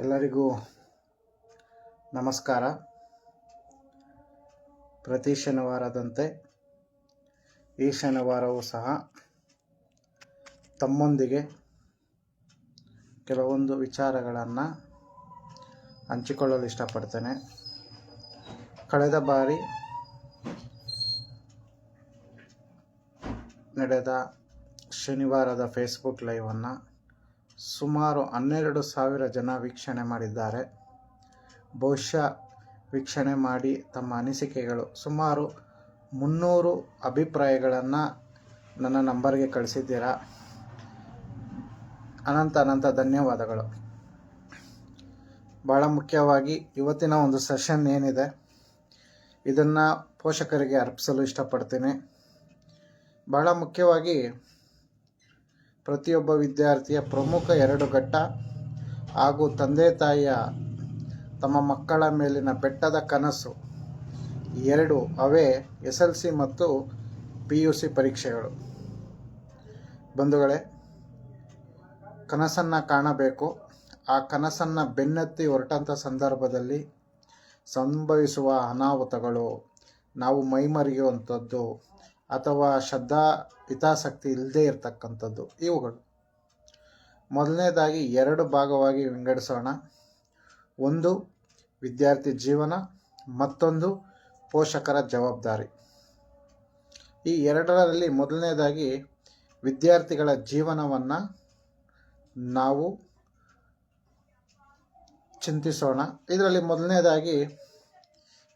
ಎಲ್ಲರಿಗೂ ನಮಸ್ಕಾರ. ಪ್ರತಿ ಶನಿವಾರದಂತೆ ಈ ಶನಿವಾರವೂ ಸಹ ತಮ್ಮೊಂದಿಗೆ ಕೆಲವೊಂದು ವಿಚಾರಗಳನ್ನು ಹಂಚಿಕೊಳ್ಳಲು ಇಷ್ಟಪಡ್ತೇನೆ. ಕಳೆದ ಬಾರಿ ನಡೆದ ಶನಿವಾರದ ಫೇಸ್ಬುಕ್ ಲೈವನ್ನು ಸುಮಾರು 12,000 ಜನ ವೀಕ್ಷಣೆ ಮಾಡಿದ್ದಾರೆ. ಬಹುಶಃ ವೀಕ್ಷಣೆ ಮಾಡಿ ತಮ್ಮ ಅನಿಸಿಕೆಗಳು ಸುಮಾರು 300 ಅಭಿಪ್ರಾಯಗಳನ್ನು ನನ್ನ ನಂಬರ್ಗೆ ಕಳಿಸಿದ್ದೀರಾ. ಅನಂತ ಧನ್ಯವಾದಗಳು. ಭಾಳ ಮುಖ್ಯವಾಗಿ ಇವತ್ತಿನ ಒಂದು ಸೆಷನ್ ಏನಿದೆ ಇದನ್ನು ಪೋಷಕರಿಗೆ ಅರ್ಪಿಸಲು ಇಷ್ಟಪಡ್ತೀನಿ. ಭಾಳ ಮುಖ್ಯವಾಗಿ ಪ್ರತಿಯೊಬ್ಬ ವಿದ್ಯಾರ್ಥಿಯ ಪ್ರಮುಖ 2 ಘಟ್ಟ ಹಾಗೂ ತಂದೆ ತಾಯಿಯ ತಮ್ಮ ಮಕ್ಕಳ ಮೇಲಿನ ಬೆಟ್ಟದ ಕನಸು 2 ಅವೇ SLC ಮತ್ತು PUC ಪರೀಕ್ಷೆಗಳು. ಬಂಧುಗಳೇ, ಕನಸನ್ನು ಕಾಣಬೇಕು. ಆ ಕನಸನ್ನು ಬೆನ್ನತ್ತಿ ಹೊರಟಂಥ ಸಂದರ್ಭದಲ್ಲಿ ಸಂಭವಿಸುವ ಅನಾಹುತಗಳು, ನಾವು ಮೈಮರೆಯುವಂಥದ್ದು ಅಥವಾ ಶ್ರದ್ಧಾ ಹಿತಾಸಕ್ತಿ ಇಲ್ಲದೇ ಇರತಕ್ಕಂಥದ್ದು, ಇವುಗಳು. ಮೊದಲನೇದಾಗಿ 2 ಭಾಗವಾಗಿ ವಿಂಗಡಿಸೋಣ. ಒಂದು ವಿದ್ಯಾರ್ಥಿ ಜೀವನ, ಮತ್ತೊಂದು ಪೋಷಕರ ಜವಾಬ್ದಾರಿ. ಈ 2ರಲ್ಲಿ ಮೊದಲನೇದಾಗಿ ವಿದ್ಯಾರ್ಥಿಗಳ ಜೀವನವನ್ನು ನಾವು ಚಿಂತಿಸೋಣ. ಇದರಲ್ಲಿ ಮೊದಲನೇದಾಗಿ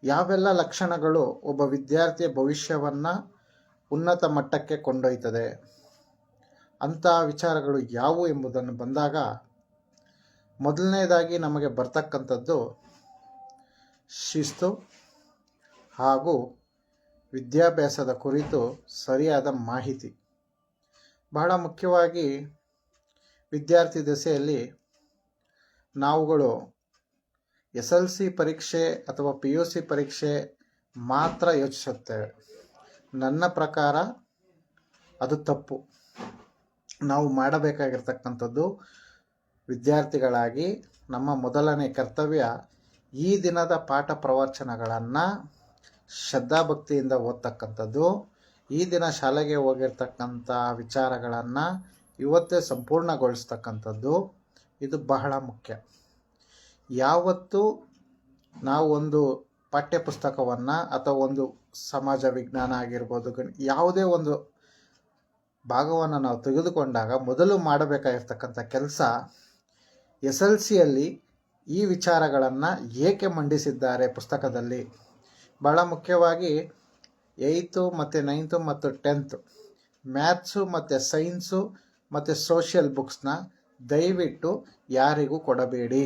ಯಾವೆಲ್ಲ ಲಕ್ಷಣಗಳು ಒಬ್ಬ ವಿದ್ಯಾರ್ಥಿಯ ಭವಿಷ್ಯವನ್ನು ಉನ್ನತ ಮಟ್ಟಕ್ಕೆ ಕೊಂಡೊಯ್ತದೆ, ಅಂಥ ವಿಚಾರಗಳು ಯಾವುವು ಎಂಬುದನ್ನು ಬಂದಾಗ ಮೊದಲನೇದಾಗಿ ನಮಗೆ ಬರ್ತಕ್ಕಂಥದ್ದು ಶಿಸ್ತು ಹಾಗೂ ವಿದ್ಯಾಭ್ಯಾಸದ ಕುರಿತು ಸರಿಯಾದ ಮಾಹಿತಿ. ಬಹಳ ಮುಖ್ಯವಾಗಿ ವಿದ್ಯಾರ್ಥಿ ದಶೆಯಲ್ಲಿ ನಾವುಗಳು SLC ಪರೀಕ್ಷೆ ಅಥವಾ PUC ಪರೀಕ್ಷೆ ಮಾತ್ರ ಯೋಚಿಸುತ್ತೇವೆ. ನನ್ನ ಪ್ರಕಾರ ಅದು ತಪ್ಪು. ನಾವು ಮಾಡಬೇಕಾಗಿರ್ತಕ್ಕಂಥದ್ದು ವಿದ್ಯಾರ್ಥಿಗಳಾಗಿ ನಮ್ಮ ಮೊದಲನೇ ಕರ್ತವ್ಯ ಈ ದಿನದ ಪಾಠ ಪ್ರವಚನಗಳನ್ನು ಶ್ರದ್ಧಾಭಕ್ತಿಯಿಂದ ಓದ್ತಕ್ಕಂಥದ್ದು. ಈ ದಿನ ಶಾಲೆಗೆ ಹೋಗಿರ್ತಕ್ಕಂಥ ವಿಚಾರಗಳನ್ನು ಇವತ್ತೇ ಸಂಪೂರ್ಣಗೊಳಿಸ್ತಕ್ಕಂಥದ್ದು. ಇದು ಬಹಳ ಮುಖ್ಯ. ಯಾವತ್ತು ನಾವು ಒಂದು ಪಠ್ಯಪುಸ್ತಕವನ್ನು ಅಥವಾ ಒಂದು ಸಮಾಜ ವಿಜ್ಞಾನ ಆಗಿರ್ಬೋದು, ಯಾವುದೇ ಒಂದು ಭಾಗವನ್ನು ನಾವು ತೆಗೆದುಕೊಂಡಾಗ ಮೊದಲು ಮಾಡಬೇಕಾಗಿರ್ತಕ್ಕಂಥ ಕೆಲಸ SLCಯಲ್ಲಿ ಈ ವಿಚಾರಗಳನ್ನು ಏಕೆ ಮಂಡಿಸಿದ್ದಾರೆ ಪುಸ್ತಕದಲ್ಲಿ. ಭಾಳ ಮುಖ್ಯವಾಗಿ 8th ಮತ್ತು 9th ಮತ್ತು 10th ಮ್ಯಾಥ್ಸು ಮತ್ತು ಸೈನ್ಸು ಮತ್ತು ಸೋಷಿಯಲ್ ಬುಕ್ಸ್ನ ದಯವಿಟ್ಟು ಯಾರಿಗೂ ಕೊಡಬೇಡಿ.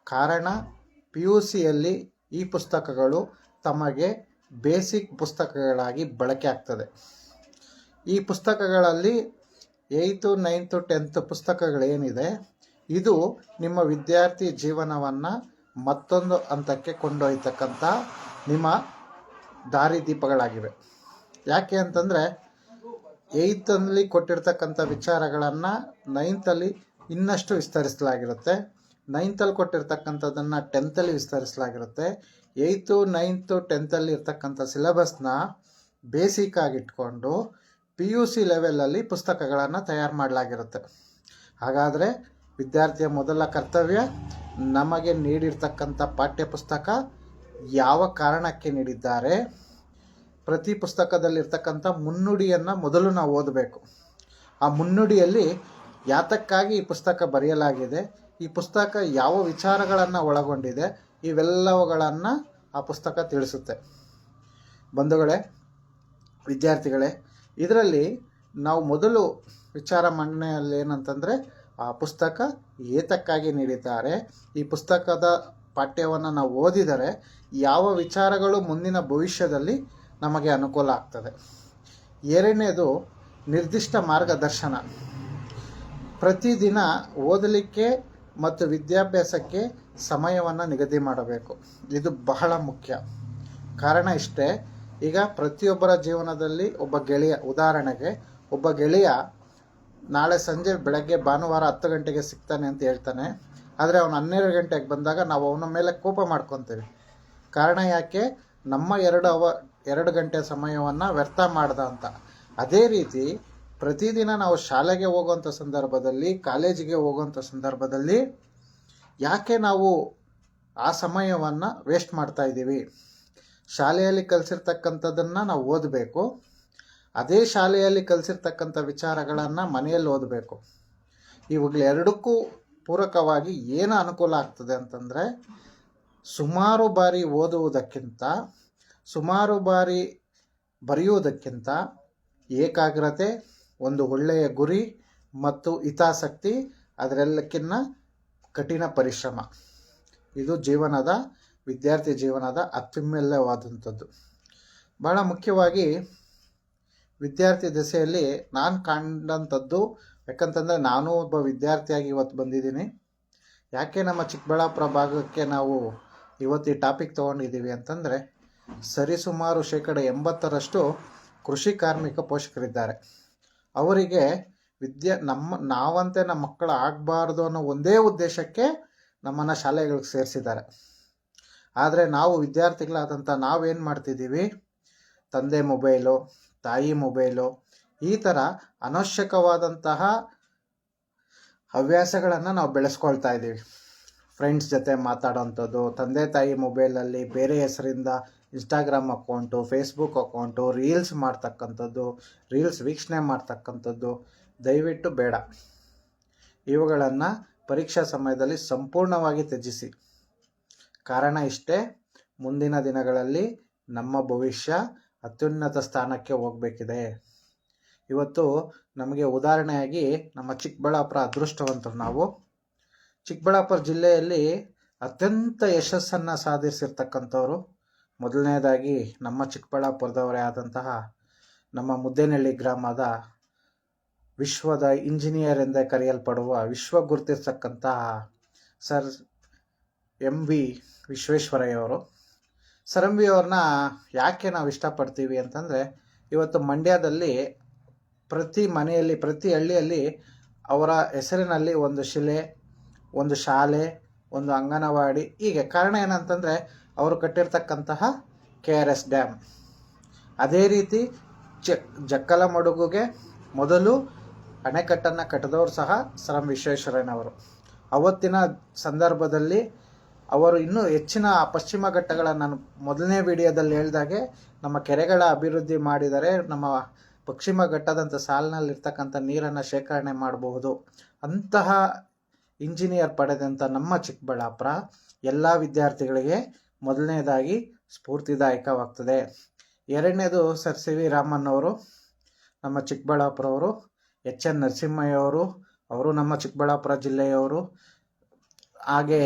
ಕಾರಣ PUCಯಲ್ಲಿ ಈ ಪುಸ್ತಕಗಳು ತಮಗೆ ಬೇಸಿಕ್ ಪುಸ್ತಕಗಳಾಗಿ ಬಳಕೆ ಆಗ್ತದೆ. ಈ ಪುಸ್ತಕಗಳಲ್ಲಿ 8th 9th 10th ಪುಸ್ತಕಗಳೇನಿದೆ ಇದು ನಿಮ್ಮ ವಿದ್ಯಾರ್ಥಿ ಜೀವನವನ್ನು ಮತ್ತೊಂದು ಹಂತಕ್ಕೆ ಕೊಂಡೊಯ್ತಕ್ಕಂಥ ನಿಮ್ಮ ದಾರಿದೀಪಗಳಾಗಿವೆ. ಯಾಕೆ ಅಂತಂದರೆ 8th ಕೊಟ್ಟಿರ್ತಕ್ಕಂಥ ವಿಚಾರಗಳನ್ನು 9th ಇನ್ನಷ್ಟು ವಿಸ್ತರಿಸಲಾಗಿರುತ್ತೆ. 9th ಕೊಟ್ಟಿರ್ತಕ್ಕಂಥದ್ದನ್ನು 10th ವಿಸ್ತರಿಸಲಾಗಿರುತ್ತೆ. 8th 9th 10th ಇರ್ತಕ್ಕಂಥ ಸಿಲೆಬಸ್ನ ಬೇಸಿಕ್ ಆಗಿಟ್ಕೊಂಡು PUC ಲೆವೆಲಲ್ಲಿ ಪುಸ್ತಕಗಳನ್ನು ತಯಾರು ಮಾಡಲಾಗಿರುತ್ತೆ. ಹಾಗಾದರೆ ವಿದ್ಯಾರ್ಥಿಯ ಮೊದಲ ಕರ್ತವ್ಯ ನಮಗೆ ನೀಡಿರ್ತಕ್ಕಂಥ ಪಾಠ್ಯಪುಸ್ತಕ ಯಾವ ಕಾರಣಕ್ಕೆ ನೀಡಿದ್ದಾರೆ, ಪ್ರತಿ ಪುಸ್ತಕದಲ್ಲಿರ್ತಕ್ಕಂಥ ಮುನ್ನುಡಿಯನ್ನು ಮೊದಲು ನಾವು ಓದಬೇಕು. ಆ ಮುನ್ನುಡಿಯಲ್ಲಿ ಯಾತಕ್ಕಾಗಿ ಈ ಪುಸ್ತಕ ಬರೆಯಲಾಗಿದೆ, ಈ ಪುಸ್ತಕ ಯಾವ ವಿಚಾರಗಳನ್ನು ಒಳಗೊಂಡಿದೆ, ಇವೆಲ್ಲವುಗಳನ್ನು ಆ ಪುಸ್ತಕ ತಿಳಿಸುತ್ತೆ. ಬಂಧುಗಳೇ, ವಿದ್ಯಾರ್ಥಿಗಳೇ, ಇದರಲ್ಲಿ ನಾವು ಮೊದಲು ವಿಚಾರ ಮಂಡನೆಯಲ್ಲಿ ಏನಂತಂದರೆ ಆ ಪುಸ್ತಕ ಏತಕ್ಕಾಗಿ ನೀಡಿದ್ದಾರೆ, ಈ ಪುಸ್ತಕದ ಪಾಠ್ಯವನ್ನು ನಾವು ಓದಿದರೆ ಯಾವ ವಿಚಾರಗಳು ಮುಂದಿನ ಭವಿಷ್ಯದಲ್ಲಿ ನಮಗೆ ಅನುಕೂಲ ಆಗ್ತದೆ. 2ನೇದು ನಿರ್ದಿಷ್ಟ ಮಾರ್ಗದರ್ಶನ. ಪ್ರತಿದಿನ ಓದಲಿಕ್ಕೆ ಮತ್ತು ವಿದ್ಯಾಭ್ಯಾಸಕ್ಕೆ ಸಮಯವನ್ನು ನಿಗದಿ ಮಾಡಬೇಕು. ಇದು ಬಹಳ ಮುಖ್ಯ. ಕಾರಣ ಇಷ್ಟೇ, ಈಗ ಪ್ರತಿಯೊಬ್ಬರ ಜೀವನದಲ್ಲಿ ಒಬ್ಬ ಗೆಳೆಯ, ಉದಾಹರಣೆಗೆ ಒಬ್ಬ ಗೆಳೆಯ ನಾಳೆ ಸಂಜೆ ಬೆಳಗ್ಗೆ ಭಾನುವಾರ 10 ಗಂಟೆಗೆ ಸಿಗ್ತಾನೆ ಅಂತ ಹೇಳ್ತಾನೆ. ಆದರೆ ಅವನು 12 ಗಂಟೆಗೆ ಬಂದಾಗ ನಾವು ಅವನ ಮೇಲೆ ಕೋಪ ಮಾಡ್ಕೊತೀವಿ. ಕಾರಣ ಯಾಕೆ? ನಮ್ಮ 2 ಗಂಟೆ ಸಮಯವನ್ನು ವ್ಯರ್ಥ ಮಾಡ್ದ ಅಂತ. ಅದೇ ರೀತಿ ಪ್ರತಿದಿನ ನಾವು ಶಾಲೆಗೆ ಹೋಗುವಂಥ ಸಂದರ್ಭದಲ್ಲಿ, ಕಾಲೇಜಿಗೆ ಹೋಗುವಂಥ ಸಂದರ್ಭದಲ್ಲಿ ಯಾಕೆ ನಾವು ಆ ಸಮಯವನ್ನು ವೇಸ್ಟ್ ಮಾಡ್ತಾ ಇದ್ದೀವಿ? ಶಾಲೆಯಲ್ಲಿ ಕಲಿಸಿರ್ತಕ್ಕಂಥದ್ದನ್ನು ನಾವು ಓದಬೇಕು, ಅದೇ ಶಾಲೆಯಲ್ಲಿ ಕಲಿಸಿರ್ತಕ್ಕಂಥ ವಿಚಾರಗಳನ್ನು ಮನೆಯಲ್ಲಿ ಓದಬೇಕು. ಇವುಗಳು ಎರಡಕ್ಕೂ ಪೂರಕವಾಗಿ ಏನು ಅನುಕೂಲ ಆಗ್ತದೆ ಅಂತಂದರೆ, ಸುಮಾರು ಬಾರಿ ಓದುವುದಕ್ಕಿಂತ, ಸುಮಾರು ಬಾರಿ ಬರೆಯುವುದಕ್ಕಿಂತ ಏಕಾಗ್ರತೆ, ಒಂದು ಒಳ್ಳೆಯ ಗುರಿ ಮತ್ತು ಹಿತಾಸಕ್ತಿ, ಅದರೆಲ್ಲಕ್ಕಿಂತ ಕಠಿಣ ಪರಿಶ್ರಮ, ಇದು ವಿದ್ಯಾರ್ಥಿ ಜೀವನದ ಅತ್ಯಮೂಲ್ಯವಾದಂಥದ್ದು. ಭಾಳ ಮುಖ್ಯವಾಗಿ ವಿದ್ಯಾರ್ಥಿ ದಶೆಯಲ್ಲಿ ನಾನು ಕಂಡಂಥದ್ದು, ಯಾಕಂತಂದರೆ ನಾನು ಒಬ್ಬ ವಿದ್ಯಾರ್ಥಿಯಾಗಿ ಇವತ್ತು ಬಂದಿದ್ದೀನಿ. ಯಾಕೆ ನಮ್ಮ ಚಿಕ್ಕಬಳ್ಳಾಪುರ ಭಾಗಕ್ಕೆ ನಾವು ಇವತ್ತು ಈ ಟಾಪಿಕ್ ತೊಗೊಂಡಿದ್ದೀವಿ ಅಂತಂದರೆ, ಸರಿಸುಮಾರು 80% ಕೃಷಿ ಕಾರ್ಮಿಕ ಪೋಷಕರಿದ್ದಾರೆ. ಅವರಿಗೆ ನಾವಂತೆ ನಮ್ಮ ಮಕ್ಕಳು ಆಗಬಾರ್ದು ಅನ್ನೋ ಒಂದೇ ಉದ್ದೇಶಕ್ಕೆ ನಮ್ಮನ್ನು ಶಾಲೆಗಳಿಗೆ ಸೇರಿಸಿದ್ದಾರೆ. ಆದರೆ ನಾವು ವಿದ್ಯಾರ್ಥಿಗಳಾದಂಥ ನಾವೇನು ಮಾಡ್ತಿದ್ದೀವಿ? ತಂದೆ ಮೊಬೈಲು, ತಾಯಿ ಮೊಬೈಲು, ಈ ಥರ ಅನವಶ್ಯಕವಾದಂತಹ ಹವ್ಯಾಸಗಳನ್ನು ನಾವು ಬೆಳೆಸ್ಕೊಳ್ತಾ ಇದ್ದೀವಿ. ಫ್ರೆಂಡ್ಸ್ ಜೊತೆ ಮಾತಾಡೋವಂಥದ್ದು, ತಂದೆ ತಾಯಿ ಮೊಬೈಲಲ್ಲಿ ಬೇರೆ ಹೆಸರಿಂದ Instagram account, Facebook account, reels ಮಾಡ್ತಕ್ಕಂಥದ್ದು, ರೀಲ್ಸ್ ವೀಕ್ಷಣೆ ಮಾಡ್ತಕ್ಕಂಥದ್ದು ದಯವಿಟ್ಟು ಬೇಡ. ಇವುಗಳನ್ನು ಪರೀಕ್ಷಾ ಸಮಯದಲ್ಲಿ ಸಂಪೂರ್ಣವಾಗಿ ತ್ಯಜಿಸಿ. ಕಾರಣ ಇಷ್ಟೇ, ಮುಂದಿನ ದಿನಗಳಲ್ಲಿ ನಮ್ಮ ಭವಿಷ್ಯ ಅತ್ಯುನ್ನತ ಸ್ಥಾನಕ್ಕೆ ಹೋಗಬೇಕಿದೆ. ಇವತ್ತು ನಮಗೆ ಉದಾಹರಣೆಯಾಗಿ ನಮ್ಮ ಚಿಕ್ಕಬಳ್ಳಾಪುರ ಅದೃಷ್ಟವಂತರು. ನಾವು ಚಿಕ್ಕಬಳ್ಳಾಪುರ ಜಿಲ್ಲೆಯಲ್ಲಿ ಅತ್ಯಂತ ಯಶಸ್ಸನ್ನು ಸಾಧಿಸಿರ್ತಕ್ಕಂಥವ್ರು ಮೊದಲನೇದಾಗಿ ನಮ್ಮ ಚಿಕ್ಕಬಳ್ಳಾಪುರದವರೇ ಆದಂತಹ ನಮ್ಮ ಮುದ್ದೇನಹಳ್ಳಿ ಗ್ರಾಮದ ವಿಶ್ವದ ಇಂಜಿನಿಯರ್ ಎಂದೇ ಕರೆಯಲ್ಪಡುವ, ವಿಶ್ವ ಗುರುತಿರ್ತಕ್ಕಂತಹ ಸರ್ MV ವಿಶ್ವೇಶ್ವರಯ್ಯವರು. ಸರ್ MV ಅವ್ರನ್ನ ಯಾಕೆ ನಾವು ಇಷ್ಟಪಡ್ತೀವಿ ಅಂತಂದರೆ, ಇವತ್ತು ಮಂಡ್ಯದಲ್ಲಿ ಪ್ರತಿ ಮನೆಯಲ್ಲಿ, ಪ್ರತಿ ಹಳ್ಳಿಯಲ್ಲಿ ಅವರ ಹೆಸರಿನಲ್ಲಿ ಒಂದು ಶಿಲೆ, ಒಂದು ಶಾಲೆ, ಒಂದು ಅಂಗನವಾಡಿ, ಹೀಗೆ. ಕಾರಣ ಏನಂತಂದರೆ ಅವರು ಕಟ್ಟಿರ್ತಕ್ಕಂತಹ KRS ಡ್ಯಾಮ್. ಅದೇ ರೀತಿ ಜಕ್ಕಲಮಡುಗುಗೆ ಮೊದಲು ಅಣೆಕಟ್ಟನ್ನು ಕಟ್ಟಿದವರು ಸಹ ಸರ್ ಎಂ ವಿಶ್ವೇಶ್ವರಯ್ಯನವರು. ಅವತ್ತಿನ ಸಂದರ್ಭದಲ್ಲಿ ಅವರು ಇನ್ನೂ ಹೆಚ್ಚಿನ ಪಶ್ಚಿಮ ಘಟ್ಟಗಳನ್ನು, ನಾನು ಮೊದಲನೇ ವಿಡಿಯೋದಲ್ಲಿ ಹೇಳಿದಾಗೆ, ನಮ್ಮ ಕೆರೆಗಳ ಅಭಿವೃದ್ಧಿ ಮಾಡಿದರೆ ನಮ್ಮ ಪಶ್ಚಿಮ ಘಟ್ಟದಂಥ ಸಾಲಿನಲ್ಲಿರ್ತಕ್ಕಂಥ ನೀರನ್ನು ಶೇಖರಣೆ ಮಾಡಬಹುದು. ಅಂತಹ ಇಂಜಿನಿಯರ್ ಪಡೆದಂಥ ನಮ್ಮ ಚಿಕ್ಕಬಳ್ಳಾಪುರ ಎಲ್ಲ ವಿದ್ಯಾರ್ಥಿಗಳಿಗೆ ಮೊದಲನೇದಾಗಿ ಸ್ಫೂರ್ತಿದಾಯಕವಾಗ್ತದೆ. ಎರಡನೇದು ಸರ್ ಸಿ ವಿ ರಾಮನ್ ಅವರು, ನಮ್ಮ ಚಿಕ್ಕಬಳ್ಳಾಪುರವರು. HN ನರಸಿಂಹಯ್ಯವರು, ಅವರು ನಮ್ಮ ಚಿಕ್ಕಬಳ್ಳಾಪುರ ಜಿಲ್ಲೆಯವರು. ಹಾಗೆ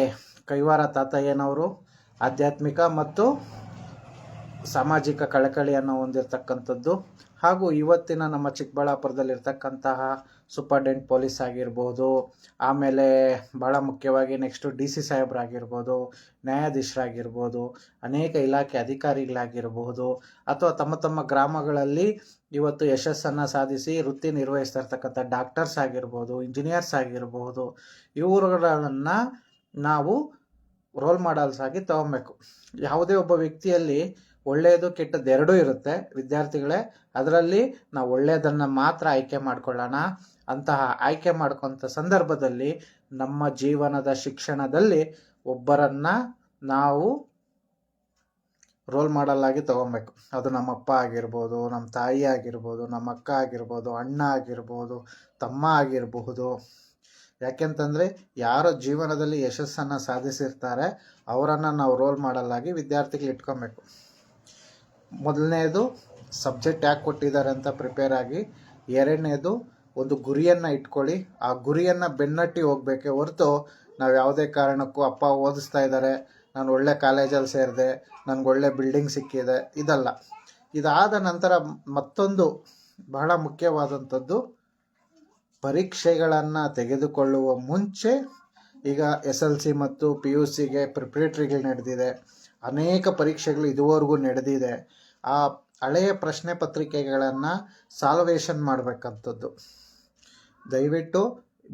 ಕೈವಾರ ತಾತಯ್ಯನವರು ಆಧ್ಯಾತ್ಮಿಕ ಮತ್ತು ಸಾಮಾಜಿಕ ಕಳಕಳಿಯನ್ನು ಹೊಂದಿರತಕ್ಕಂಥದ್ದು. ಹಾಗೂ ಇವತ್ತಿನ ನಮ್ಮ ಚಿಕ್ಕಬಳ್ಳಾಪುರದಲ್ಲಿರ್ತಕ್ಕಂತಹ ಸೂಪರ್ಡೆಂಟ್ ಪೊಲೀಸ್ ಆಗಿರ್ಬೋದು, ಆಮೇಲೆ ಭಾಳ ಮುಖ್ಯವಾಗಿ ನೆಕ್ಸ್ಟು DC ಸಾಹೇಬರಾಗಿರ್ಬೋದು, ನ್ಯಾಯಾಧೀಶರಾಗಿರ್ಬೋದು, ಅನೇಕ ಇಲಾಖೆ ಅಧಿಕಾರಿಗಳಾಗಿರ್ಬೋದು, ಅಥವಾ ತಮ್ಮ ಗ್ರಾಮಗಳಲ್ಲಿ ಇವತ್ತು ಯಶಸ್ಸನ್ನು ಸಾಧಿಸಿ ವೃತ್ತಿ ನಿರ್ವಹಿಸ್ತಾ ಇರ್ತಕ್ಕಂಥ ಡಾಕ್ಟರ್ಸ್ ಆಗಿರ್ಬೋದು, ಇಂಜಿನಿಯರ್ಸ್ ಆಗಿರ್ಬೋದು, ಇವುಗಳನ್ನು ನಾವು ರೋಲ್ ಮಾಡೆಲ್ಸ್ ಆಗಿ ತಗೊಬೇಕು. ಯಾವುದೇ ಒಬ್ಬ ವ್ಯಕ್ತಿಯಲ್ಲಿ ಒಳ್ಳೆಯದು ಕೆಟ್ಟದ್ದು ಎರಡೂ ಇರುತ್ತೆ ವಿದ್ಯಾರ್ಥಿಗಳೇ. ಅದರಲ್ಲಿ ನಾವು ಒಳ್ಳೆಯದನ್ನು ಮಾತ್ರ ಆಯ್ಕೆ ಮಾಡ್ಕೊಳ್ಳೋಣ. ಅಂತಹ ಆಯ್ಕೆ ಮಾಡ್ಕೊಂಥ ಸಂದರ್ಭದಲ್ಲಿ ನಮ್ಮ ಜೀವನದ ಶಿಕ್ಷಣದಲ್ಲಿ ಒಬ್ಬರನ್ನು ನಾವು ರೋಲ್ ಮಾಡೆಲ್ ಆಗಿ ತಗೊಬೇಕು. ಅದು ನಮ್ಮ ಅಪ್ಪ ಆಗಿರ್ಬೋದು, ನಮ್ಮ ತಾಯಿ ಆಗಿರ್ಬೋದು, ನಮ್ಮ ಅಕ್ಕ ಆಗಿರ್ಬೋದು, ಅಣ್ಣ ಆಗಿರ್ಬೋದು, ತಮ್ಮ ಆಗಿರಬಹುದು. ಯಾಕೆಂತಂದರೆ ಯಾರು ಜೀವನದಲ್ಲಿ ಯಶಸ್ಸನ್ನು ಸಾಧಿಸಿರ್ತಾರೆ ಅವರನ್ನು ನಾವು ರೋಲ್ ಮಾಡೆಲ್ ಆಗಿ ವಿದ್ಯಾರ್ಥಿಗಳು ಇಟ್ಕೊಬೇಕು. ಮೊದಲನೇದು ಸಬ್ಜೆಕ್ಟ್ ಯಾಕೆ ಕೊಟ್ಟಿದ್ದಾರೆ ಅಂತ ಪ್ರಿಪೇರ್ ಆಗಿ. ಎರಡನೇದು ಒಂದು ಗುರಿಯನ್ನು ಇಟ್ಕೊಳ್ಳಿ. ಆ ಗುರಿಯನ್ನು ಬೆನ್ನಟ್ಟಿ ಹೋಗಬೇಕೇ ಹೊರತು ನಾವು ಯಾವುದೇ ಕಾರಣಕ್ಕೂ ಅಪ್ಪ ಓದಿಸ್ತಾ ಇದ್ದಾರೆ, ನಾನು ಒಳ್ಳೆ ಕಾಲೇಜಲ್ಲಿ ಸೇರಿದೆ, ನನಗೆ ಒಳ್ಳೆ ಬಿಲ್ಡಿಂಗ್ ಸಿಕ್ಕಿದೆ, ಇದಲ್ಲ. ಇದಾದ ನಂತರ ಮತ್ತೊಂದು ಬಹಳ ಮುಖ್ಯವಾದಂಥದ್ದು, ಪರೀಕ್ಷೆಗಳನ್ನು ತೆಗೆದುಕೊಳ್ಳುವ ಮುಂಚೆ ಈಗ SLC ಮತ್ತು PUCಗೆ ಪ್ರಿಪ್ರೇಟ್ರಿಗಳು ನಡೆದಿದೆ, ಅನೇಕ ಪರೀಕ್ಷೆಗಳು ಇದುವರೆಗೂ ನಡೆದಿದೆ. ಆ ಹಳೆಯ ಪ್ರಶ್ನೆ ಪತ್ರಿಕೆಗಳನ್ನು ಸಾಲ್ವೇಷನ್ ಮಾಡಬೇಕಂಥದ್ದು. ದಯವಿಟ್ಟು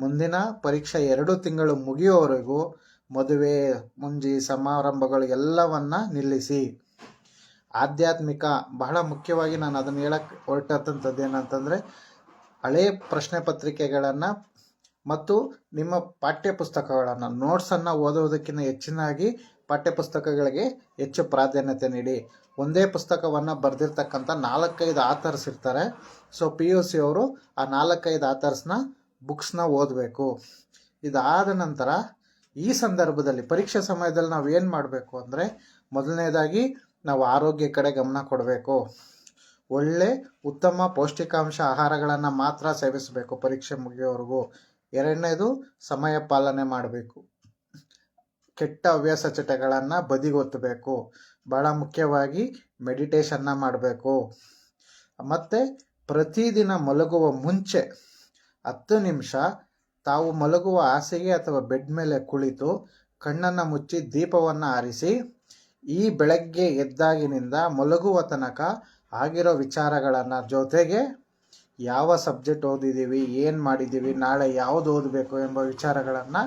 ಮುಂದಿನ ಪರೀಕ್ಷೆ 2 ತಿಂಗಳು ಮುಗಿಯುವವರೆಗೂ ಮದುವೆ ಮುಂಜಿ ಸಮಾರಂಭಗಳು ಎಲ್ಲವನ್ನ ನಿಲ್ಲಿಸಿ. ಆಧ್ಯಾತ್ಮಿಕ ಬಹಳ ಮುಖ್ಯವಾಗಿ ನಾನು ಅದನ್ನು ಹೇಳಕ್ಕೆ ಹೊರಟಂಥದ್ದು ಏನಂತಂದರೆ, ಹಳೆಯ ಪ್ರಶ್ನೆ ಪತ್ರಿಕೆಗಳನ್ನು ಮತ್ತು ನಿಮ್ಮ ಪಾಠ್ಯಪುಸ್ತಕಗಳನ್ನು ನೋಟ್ಸನ್ನು ಓದೋದಕ್ಕಿಂತ ಹೆಚ್ಚಿನಾಗಿ ಪಾಠ್ಯಪುಸ್ತಕಗಳಿಗೆ ಹೆಚ್ಚು ಪ್ರಾಧಾನ್ಯತೆ ನೀಡಿ. ಒಂದೇ ಪುಸ್ತಕವನ್ನು ಬರೆದಿರ್ತಕ್ಕಂಥ 4-5 ಆಥರ್ಸ್ ಇರ್ತಾರೆ. ಸೊ PUC ಅವರು ಆ 4-5 ಆಥರ್ಸ್ನ ಬುಕ್ಸ್ನ ಓದಬೇಕು. ಇದಾದ ನಂತರ ಈ ಸಂದರ್ಭದಲ್ಲಿ ಪರೀಕ್ಷೆ ಸಮಯದಲ್ಲಿ ನಾವು ಏನು ಮಾಡಬೇಕು ಅಂದರೆ, ಮೊದಲನೇದಾಗಿ ನಾವು ಆರೋಗ್ಯ ಕಡೆ ಗಮನ ಕೊಡಬೇಕು. ಒಳ್ಳೆ ಉತ್ತಮ ಪೌಷ್ಟಿಕಾಂಶ ಆಹಾರಗಳನ್ನು ಮಾತ್ರ ಸೇವಿಸಬೇಕು ಪರೀಕ್ಷೆ ಮುಗಿಯೋವರೆಗೂ. ಎರಡನೇದು ಸಮಯ ಪಾಲನೆ ಮಾಡಬೇಕು. ಕೆಟ್ಟ ಹವ್ಯಾಸ ಚಟಗಳನ್ನು ಬದಿಗೊತ್ತಬೇಕು. ಭಾಳ ಮುಖ್ಯವಾಗಿ ಮೆಡಿಟೇಷನ್ನ ಮಾಡಬೇಕು. ಮತ್ತು ಪ್ರತಿದಿನ ಮಲಗುವ ಮುಂಚೆ 10 ನಿಮಿಷ ತಾವು ಮಲಗುವ ಹಾಸಿಗೆ ಅಥವಾ ಬೆಡ್ ಮೇಲೆ ಕುಳಿತು ಕಣ್ಣನ್ನು ಮುಚ್ಚಿ ದೀಪವನ್ನು ಆರಿಸಿ ಈ ಬೆಳಗ್ಗೆ ಎದ್ದಾಗಿನಿಂದ ಮಲಗುವ ತನಕ ಆಗಿರೋ ವಿಚಾರಗಳನ್ನು, ಜೊತೆಗೆ ಯಾವ ಸಬ್ಜೆಕ್ಟ್ ಓದಿದ್ದೀವಿ, ಏನು ಮಾಡಿದ್ದೀವಿ, ನಾಳೆ ಯಾವುದು ಓದಬೇಕು ಎಂಬ ವಿಚಾರಗಳನ್ನು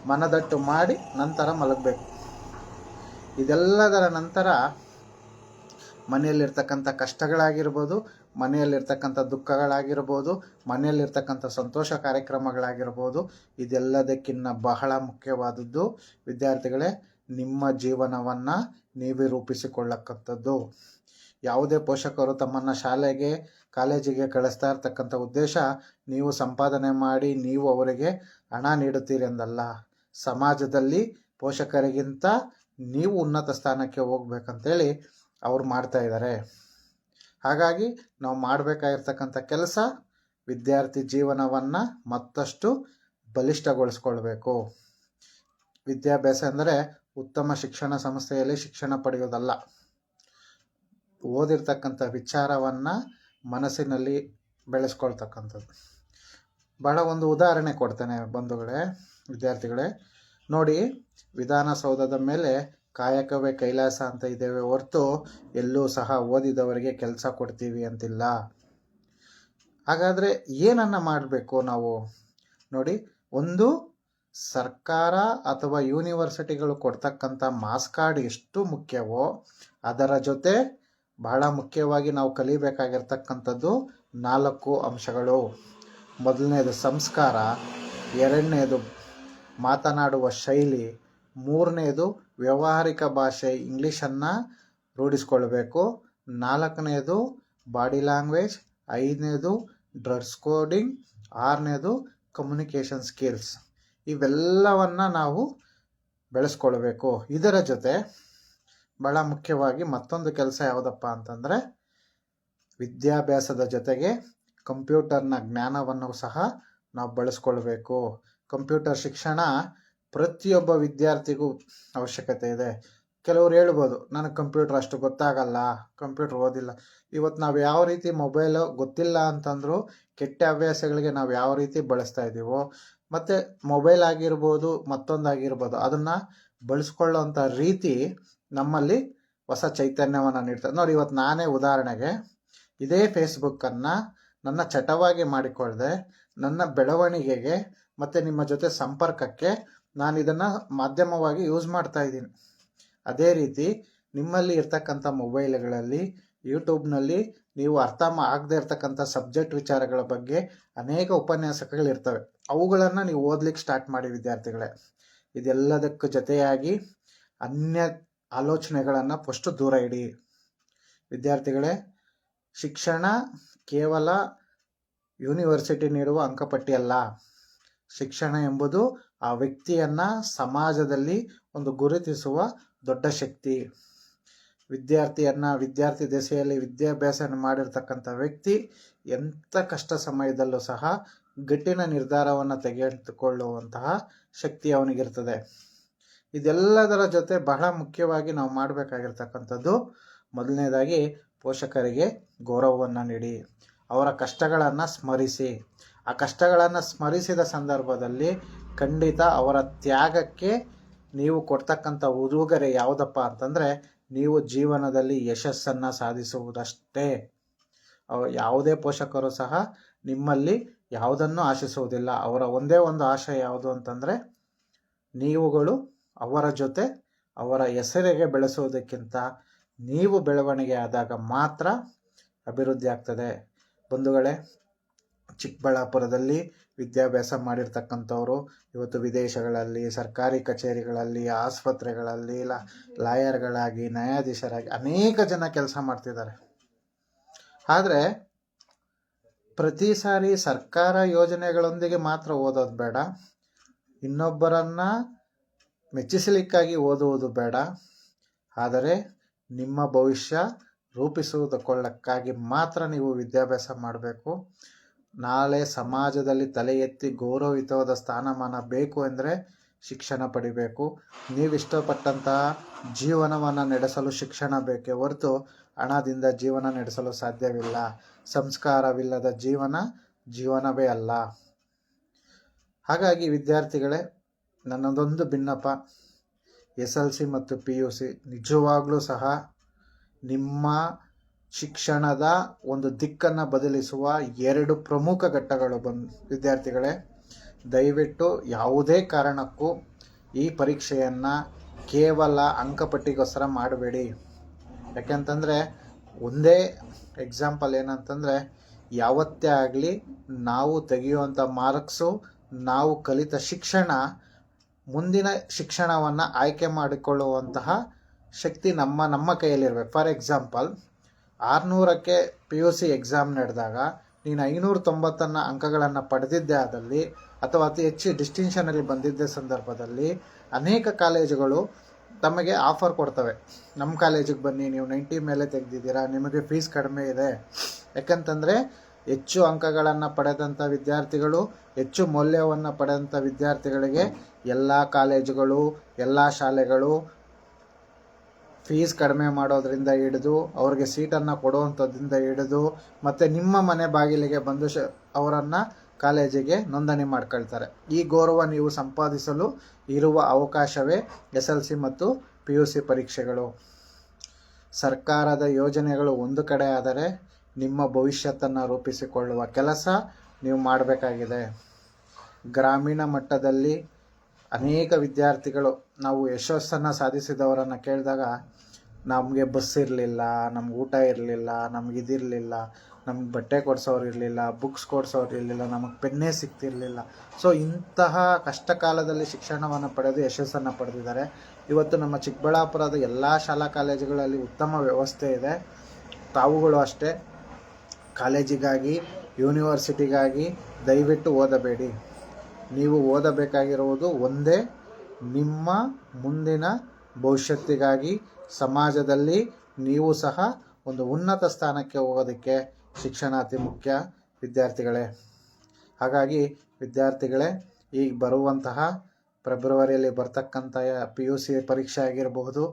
ಮನದಟ್ಟು ಮಾಡಿ ನಂತರ ಮಲಗಬೇಕು. ಇದೆಲ್ಲದರ ನಂತರ ಮನೆಯಲ್ಲಿರ್ತಕ್ಕಂಥ ಕಷ್ಟಗಳಾಗಿರ್ಬೋದು, ಮನೆಯಲ್ಲಿರ್ತಕ್ಕಂಥ ದುಃಖಗಳಾಗಿರ್ಬೋದು, ಮನೆಯಲ್ಲಿರ್ತಕ್ಕಂಥ ಸಂತೋಷ ಕಾರ್ಯಕ್ರಮಗಳಾಗಿರ್ಬೋದು, ಇದೆಲ್ಲದಕ್ಕಿಂತ ಬಹಳ ಮುಖ್ಯವಾದದ್ದು ವಿದ್ಯಾರ್ಥಿಗಳೇ, ನಿಮ್ಮ ಜೀವನವನ್ನು ನೀವೇ ರೂಪಿಸಿಕೊಳ್ಳಕ್ಕಂಥದ್ದು. ಯಾವುದೇ ಪೋಷಕರು ತಮ್ಮನ್ನು ಶಾಲೆಗೆ ಕಾಲೇಜಿಗೆ ಕಳಿಸ್ತಾ ಇರ್ತಕ್ಕಂಥ ಉದ್ದೇಶ ನೀವು ಸಂಪಾದನೆ ಮಾಡಿ ನೀವು ಅವರಿಗೆ ಹಣ ನೀಡುತ್ತೀರಿ ಎಂದಲ್ಲ. ಸಮಾಜದಲ್ಲಿ ಪೋಷಕರಿಗಿಂತ ನೀವು ಉನ್ನತ ಸ್ಥಾನಕ್ಕೆ ಹೋಗ್ಬೇಕಂತೇಳಿ ಅವ್ರು ಮಾಡ್ತಾ ಇದ್ದಾರೆ. ಹಾಗಾಗಿ ನಾವು ಮಾಡಬೇಕಾಗಿರ್ತಕ್ಕಂಥ ಕೆಲಸ ವಿದ್ಯಾರ್ಥಿ ಜೀವನವನ್ನು ಮತ್ತಷ್ಟು ಬಲಿಷ್ಠಗೊಳಿಸ್ಕೊಳ್ಬೇಕು. ವಿದ್ಯಾಭ್ಯಾಸ ಅಂದರೆ ಉತ್ತಮ ಶಿಕ್ಷಣ ಸಂಸ್ಥೆಯಲ್ಲಿ ಶಿಕ್ಷಣ ಪಡೆಯೋದಲ್ಲ, ಓದಿರ್ತಕ್ಕಂಥ ವಿಚಾರವನ್ನು ಮನಸ್ಸಿನಲ್ಲಿ ಬೆಳೆಸ್ಕೊಳ್ತಕ್ಕಂಥದ್ದು. ಬಹಳ ಒಂದು ಉದಾಹರಣೆ ಕೊಡ್ತೇನೆ ಬಂಧುಗಳೇ, ವಿದ್ಯಾರ್ಥಿಗಳೇ. ನೋಡಿ, ವಿಧಾನಸೌಧದ ಮೇಲೆ ಕಾಯಕವೇ ಕೈಲಾಸ ಅಂತ ಇದ್ದೇವೆ ಹೊರತು ಎಲ್ಲೂ ಸಹ ಓದಿದವರಿಗೆ ಕೆಲಸ ಕೊಡ್ತೀವಿ ಅಂತಿಲ್ಲ. ಹಾಗಾದರೆ ಏನನ್ನು ಮಾಡಬೇಕು ನಾವು? ನೋಡಿ, ಒಂದು ಸರ್ಕಾರ ಅಥವಾ ಯೂನಿವರ್ಸಿಟಿಗಳು ಕೊಡ್ತಕ್ಕಂಥ ಮಾಸ್ ಕಾರ್ಡ್ ಎಷ್ಟು ಮುಖ್ಯವೋ ಅದರ ಜೊತೆ ಬಹಳ ಮುಖ್ಯವಾಗಿ ನಾವು ಕಲಿಬೇಕಾಗಿರ್ತಕ್ಕಂಥದ್ದು 4 ಅಂಶಗಳು. ಮೊದಲನೇದು ಸಂಸ್ಕಾರ, ಎರಡನೇದು ಮಾತನಾಡುವ ಶೈಲಿ, ಮೂರನೇದು ವ್ಯಾವಹಾರಿಕ ಭಾಷೆ ಇಂಗ್ಲೀಷನ್ನು ರೂಢಿಸ್ಕೊಳ್ಬೇಕು, 4ನೇದು ಬಾಡಿ ಲ್ಯಾಂಗ್ವೇಜ್, 5ನೇದು ಡ್ರೆಸ್ ಕೋಡಿಂಗ್, 6ನೇದು ಕಮ್ಯುನಿಕೇಷನ್ ಸ್ಕಿಲ್ಸ್. ಇವೆಲ್ಲವನ್ನು ನಾವು ಬೆಳೆಸ್ಕೊಳ್ಬೇಕು. ಇದರ ಜೊತೆ ಭಾಳ ಮುಖ್ಯವಾಗಿ ಮತ್ತೊಂದು ಕೆಲಸ ಯಾವುದಪ್ಪ ಅಂತಂದರೆ, ವಿದ್ಯಾಭ್ಯಾಸದ ಜೊತೆಗೆ ಕಂಪ್ಯೂಟರ್ನ ಜ್ಞಾನವನ್ನು ಸಹ ನಾವು ಬಳಸ್ಕೊಳ್ಬೇಕು. ಕಂಪ್ಯೂಟರ್ ಶಿಕ್ಷಣ ಪ್ರತಿಯೊಬ್ಬ ವಿದ್ಯಾರ್ಥಿಗೂ ಅವಶ್ಯಕತೆ ಇದೆ. ಕೆಲವರು ಹೇಳ್ಬೋದು, ನನಗೆ ಕಂಪ್ಯೂಟರ್ ಅಷ್ಟು ಗೊತ್ತಾಗಲ್ಲ, ಕಂಪ್ಯೂಟರ್ ಓದಿಲ್ಲ. ಇವತ್ತು ನಾವು ಯಾವ ರೀತಿ ಮೊಬೈಲು ಗೊತ್ತಿಲ್ಲ ಅಂತಂದರೂ ಕೆಟ್ಟ ಹವ್ಯಾಸಗಳಿಗೆ ನಾವು ಯಾವ ರೀತಿ ಬಳಸ್ತಾ ಇದ್ದೀವೋ, ಮತ್ತು ಮೊಬೈಲ್ ಆಗಿರ್ಬೋದು ಮತ್ತೊಂದಾಗಿರ್ಬೋದು, ಅದನ್ನು ಬಳಸ್ಕೊಳ್ಳೋಂಥ ರೀತಿ ನಮ್ಮಲ್ಲಿ ಹೊಸ ಚೈತನ್ಯವನ್ನು ನೀಡ್ತದೆ. ನೋಡಿ, ಇವತ್ತು ನಾನೇ ಉದಾಹರಣೆಗೆ ಇದೇ ಫೇಸ್ಬುಕ್ಕನ್ನು ನನ್ನ ಚಟವಾಗಿ ಮಾಡಿಕೊಳ್ಳದೆ ನನ್ನ ಬೆಳವಣಿಗೆಗೆ ಮತ್ತು ನಿಮ್ಮ ಜೊತೆ ಸಂಪರ್ಕಕ್ಕೆ ನಾನು ಇದನ್ನು ಮಾಧ್ಯಮವಾಗಿ ಯೂಸ್ ಮಾಡ್ತಾ ಇದ್ದೀನಿ. ಅದೇ ರೀತಿ ನಿಮ್ಮಲ್ಲಿ ಇರ್ತಕ್ಕಂಥ ಮೊಬೈಲ್ಗಳಲ್ಲಿ ಯೂಟ್ಯೂಬ್ನಲ್ಲಿ ನೀವು ಅರ್ಥ ಆಗದೆ ಇರ್ತಕ್ಕಂಥ ಸಬ್ಜೆಕ್ಟ್ ವಿಚಾರಗಳ ಬಗ್ಗೆ ಅನೇಕ ಉಪನ್ಯಾಸಕಗಳಿರ್ತವೆ. ಅವುಗಳನ್ನು ನೀವು ಓದಲಿಕ್ಕೆ ಸ್ಟಾರ್ಟ್ ಮಾಡಿ ವಿದ್ಯಾರ್ಥಿಗಳೇ. ಇದೆಲ್ಲದಕ್ಕೂ ಜೊತೆಯಾಗಿ ಅನ್ಯ ಆಲೋಚನೆಗಳನ್ನು ಫಸ್ಟು ದೂರ ಇಡಿ ವಿದ್ಯಾರ್ಥಿಗಳೇ. ಶಿಕ್ಷಣ ಕೇವಲ ಯೂನಿವರ್ಸಿಟಿ ನೀಡುವ ಅಂಕಪಟ್ಟಿ ಅಲ್ಲ. ಶಿಕ್ಷಣ ಎಂಬುದು ಆ ವ್ಯಕ್ತಿಯನ್ನು ಸಮಾಜದಲ್ಲಿ ಒಂದು ಗುರುತಿಸುವ ದೊಡ್ಡ ಶಕ್ತಿ. ವಿದ್ಯಾರ್ಥಿ ದೆಸೆಯಲ್ಲಿ ವಿದ್ಯಾಭ್ಯಾಸ ಮಾಡಿರ್ತಕ್ಕಂಥ ವ್ಯಕ್ತಿ ಎಂಥ ಕಷ್ಟ ಸಮಯದಲ್ಲೂ ಸಹ ಗಟ್ಟಿನ ನಿರ್ಧಾರವನ್ನು ತೆಗೆದುಕೊಳ್ಳುವಂತಹ ಶಕ್ತಿ ಅವನಿಗಿರ್ತದೆ. ಇದೆಲ್ಲದರ ಜೊತೆ ಬಹಳ ಮುಖ್ಯವಾಗಿ ನಾವು ಮಾಡಬೇಕಾಗಿರ್ತಕ್ಕಂಥದ್ದು, ಮೊದಲನೇದಾಗಿ ಪೋಷಕರಿಗೆ ಗೌರವವನ್ನು ನೀಡಿ, ಅವರ ಕಷ್ಟಗಳನ್ನು ಸ್ಮರಿಸಿ. ಆ ಕಷ್ಟಗಳನ್ನು ಸ್ಮರಿಸಿದ ಸಂದರ್ಭದಲ್ಲಿ ಖಂಡಿತ ಅವರ ತ್ಯಾಗಕ್ಕೆ ನೀವು ಕೊಡ್ತಕ್ಕಂಥ ಉಡುಗೊರೆ ಯಾವುದಪ್ಪ ಅಂತಂದರೆ, ನೀವು ಜೀವನದಲ್ಲಿ ಯಶಸ್ಸನ್ನು ಸಾಧಿಸುವುದಷ್ಟೇ. ಯಾವುದೇ ಪೋಷಕರು ಸಹ ನಿಮ್ಮಲ್ಲಿ ಯಾವುದನ್ನೂ ಆಶಿಸುವುದಿಲ್ಲ. ಅವರ ಒಂದೇ ಒಂದು ಆಶೆ ಯಾವುದು ಅಂತಂದರೆ ನೀವುಗಳು ಅವರ ಜೊತೆ ಅವರ ಹೆಸರಿಗೆ ಬೆಳೆಸುವುದಕ್ಕಿಂತ ನೀವು ಬೆಳವಣಿಗೆ ಆದಾಗ ಮಾತ್ರ ಅಭಿವೃದ್ಧಿ ಆಗ್ತದೆ. ಬಂಧುಗಳೇ, ಚಿಕ್ಕಬಳ್ಳಾಪುರದಲ್ಲಿ ವಿದ್ಯಾಭ್ಯಾಸ ಮಾಡಿರ್ತಕ್ಕಂಥವ್ರು ಇವತ್ತು ವಿದೇಶಗಳಲ್ಲಿ, ಸರ್ಕಾರಿ ಕಚೇರಿಗಳಲ್ಲಿ, ಆಸ್ಪತ್ರೆಗಳಲ್ಲಿ ಲಾಯರ್ಗಳಾಗಿ, ನ್ಯಾಯಾಧೀಶರಾಗಿ ಅನೇಕ ಜನ ಕೆಲಸ ಮಾಡ್ತಿದ್ದಾರೆ. ಆದರೆ ಪ್ರತಿ ಸಾರಿ ಸರ್ಕಾರ ಯೋಜನೆಗಳೊಂದಿಗೆ ಮಾತ್ರ ಓದೋದು ಬೇಡ, ಇನ್ನೊಬ್ಬರನ್ನ ಮೆಚ್ಚಿಸಲಿಕ್ಕಾಗಿ ಓದುವುದು ಬೇಡ. ಆದರೆ ನಿಮ್ಮ ಭವಿಷ್ಯ ರೂಪಿಸುವುದಕ್ಕಾಗಿ ಮಾತ್ರ ನೀವು ವಿದ್ಯಾಭ್ಯಾಸ ಮಾಡಬೇಕು. ನಾಳೆ ಸಮಾಜದಲ್ಲಿ ತಲೆ ಎತ್ತಿ ಗೌರವಯುತವಾದ ಸ್ಥಾನಮಾನ ಬೇಕು ಅಂದರೆ ಶಿಕ್ಷಣ ಪಡಿಬೇಕು. ನೀವು ಇಷ್ಟಪಟ್ಟಂತಹ ಜೀವನವನ್ನು ನಡೆಸಲು ಶಿಕ್ಷಣ ಬೇಕೇ ಹೊರತು ಹಣದಿಂದ ಜೀವನ ನಡೆಸಲು ಸಾಧ್ಯವಿಲ್ಲ. ಸಂಸ್ಕಾರವಿಲ್ಲದ ಜೀವನವೇ ಅಲ್ಲ. ಹಾಗಾಗಿ ವಿದ್ಯಾರ್ಥಿಗಳೇ, ನನ್ನದೊಂದು ಭಿನ್ನಪ, SLC ಮತ್ತು PUC ನಿಜವಾಗ್ಲೂ ಸಹ ನಿಮ್ಮ ಶಿಕ್ಷಣದ ಒಂದು ದಿಕ್ಕನ್ನು ಬದಲಿಸುವ 2 ಪ್ರಮುಖ ಘಟ್ಟಗಳು. ವಿದ್ಯಾರ್ಥಿಗಳೇ, ದಯವಿಟ್ಟು ಯಾವುದೇ ಕಾರಣಕ್ಕೂ ಈ ಪರೀಕ್ಷೆಯನ್ನು ಕೇವಲ ಅಂಕಪಟ್ಟಿಗೋಸ್ಕರ ಮಾಡಬೇಡಿ. ಯಾಕೆಂತಂದರೆ ಒಂದೇ ಎಕ್ಸಾಂಪಲ್ ಏನಂತಂದರೆ, ಯಾವತ್ತೇ ಆಗಲಿ ನಾವು ತೆಗೆಯುವಂಥ ಮಾರ್ಕ್ಸು, ನಾವು ಕಲಿತ ಶಿಕ್ಷಣ, ಮುಂದಿನ ಶಿಕ್ಷಣವನ್ನು ಆಯ್ಕೆ ಮಾಡಿಕೊಳ್ಳುವಂತಹ ಶಕ್ತಿ ನಮ್ಮ ಕೈಯಲ್ಲಿರಬೇಕು. ಫಾರ್ ಎಕ್ಸಾಂಪಲ್, 600ಕ್ಕೆ PUC ಎಕ್ಸಾಮ್ ನಡೆದಾಗ ನೀನು 590 ಅಂಕಗಳನ್ನು ಪಡೆದಿದ್ದೇ ಆದಲ್ಲಿ ಅಥವಾ ಅತಿ ಹೆಚ್ಚು ಡಿಸ್ಟಿಂಕ್ಷನಲ್ಲಿ ಬಂದಿದ್ದ ಸಂದರ್ಭದಲ್ಲಿ ಅನೇಕ ಕಾಲೇಜುಗಳು ತಮಗೆ ಆಫರ್ ಕೊಡ್ತವೆ. ನಮ್ಮ ಕಾಲೇಜಿಗೆ ಬನ್ನಿ, ನೀವು 90 ಮೇಲೆ ತೆಗೆದಿದ್ದೀರಾ, ನಿಮಗೆ ಫೀಸ್ ಕಡಿಮೆ ಇದೆ. ಯಾಕಂತಂದರೆ ಹೆಚ್ಚು ಅಂಕಗಳನ್ನು ಪಡೆದಂಥ ವಿದ್ಯಾರ್ಥಿಗಳು, ಹೆಚ್ಚು ಮೌಲ್ಯವನ್ನು ಪಡೆದಂಥ ವಿದ್ಯಾರ್ಥಿಗಳಿಗೆ ಎಲ್ಲ ಕಾಲೇಜುಗಳು, ಎಲ್ಲ ಶಾಲೆಗಳು ಫೀಸ್ ಕಡಿಮೆ ಮಾಡೋದ್ರಿಂದ ಹಿಡಿದು ಅವ್ರಿಗೆ ಸೀಟನ್ನು ಕೊಡುವಂಥದ್ದಿಂದ ಹಿಡಿದು ಮತ್ತು ನಿಮ್ಮ ಮನೆ ಬಾಗಿಲಿಗೆ ಬಂದು ಅವರನ್ನು ಕಾಲೇಜಿಗೆ ನೋಂದಣಿ ಮಾಡ್ಕೊಳ್ತಾರೆ. ಈ ಗೌರವ ನೀವು ಸಂಪಾದಿಸಲು ಇರುವ ಅವಕಾಶವೇ SLC ಮತ್ತು PUC ಪರೀಕ್ಷೆಗಳು. ಸರ್ಕಾರದ ಯೋಜನೆಗಳು ಒಂದು ಕಡೆ ಆದರೆ ನಿಮ್ಮ ಭವಿಷ್ಯತ್ತನ್ನು ರೂಪಿಸಿಕೊಳ್ಳುವ ಕೆಲಸ ನೀವು ಮಾಡಬೇಕಾಗಿದೆ. ಗ್ರಾಮೀಣ ಮಟ್ಟದಲ್ಲಿ ಅನೇಕ ವಿದ್ಯಾರ್ಥಿಗಳು, ನಾವು ಯಶಸ್ಸನ್ನು ಸಾಧಿಸಿದವರನ್ನು ಕೇಳಿದಾಗ ನಮಗೆ ಬಸ್ ಇರಲಿಲ್ಲ, ನಮ್ಗೆ ಊಟ ಇರಲಿಲ್ಲ, ನಮಗಿದಿರಲಿಲ್ಲ, ನಮ್ಗೆ ಬಟ್ಟೆ ಕೊಡಿಸೋರು ಇರಲಿಲ್ಲ, ಬುಕ್ಸ್ ಕೊಡಿಸೋರು ಇರಲಿಲ್ಲ, ನಮಗೆ ಪೆನ್ನೇ ಸಿಗ್ತಿರಲಿಲ್ಲ. ಸೊ ಇಂತಹ ಕಷ್ಟ ಕಾಲದಲ್ಲಿ ಶಿಕ್ಷಣವನ್ನು ಪಡೆದು ಯಶಸ್ಸನ್ನು ಪಡೆದಿದ್ದಾರೆ. ಇವತ್ತು ನಮ್ಮ ಚಿಕ್ಕಬಳ್ಳಾಪುರದ ಎಲ್ಲ ಶಾಲಾ ಕಾಲೇಜುಗಳಲ್ಲಿ ಉತ್ತಮ ವ್ಯವಸ್ಥೆ ಇದೆ. ತಾವುಗಳು ಅಷ್ಟೇ ಕಾಲೇಜಿಗಾಗಿ, ಯೂನಿವರ್ಸಿಟಿಗಾಗಿ ದಯವಿಟ್ಟು ಓದಬೇಡಿ. ನೀವು ಓದಬೇಕಾಗಿರುವುದು ಒಂದೇ, ನಿಮ್ಮ ಮುಂದಿನ ಭವಿಷ್ಯತ್ತಿಗಾಗಿ. ಸಮಾಜದಲ್ಲಿ ನೀವು ಸಹ ಒಂದು ಉನ್ನತ ಸ್ಥಾನಕ್ಕೆ ಹೋಗೋದಕ್ಕೆ ಶಿಕ್ಷಣ ಅತಿ ಮುಖ್ಯ ವಿದ್ಯಾರ್ಥಿಗಳೇ. ಹಾಗಾಗಿ ವಿದ್ಯಾರ್ಥಿಗಳೇ, ಈಗ ಬರುವಂತಹ ಫೆಬ್ರವರಿಯಲ್ಲಿ ಬರ್ತಕ್ಕಂಥ PUC ಪರೀಕ್ಷೆ ಆಗಿರಬಹುದು,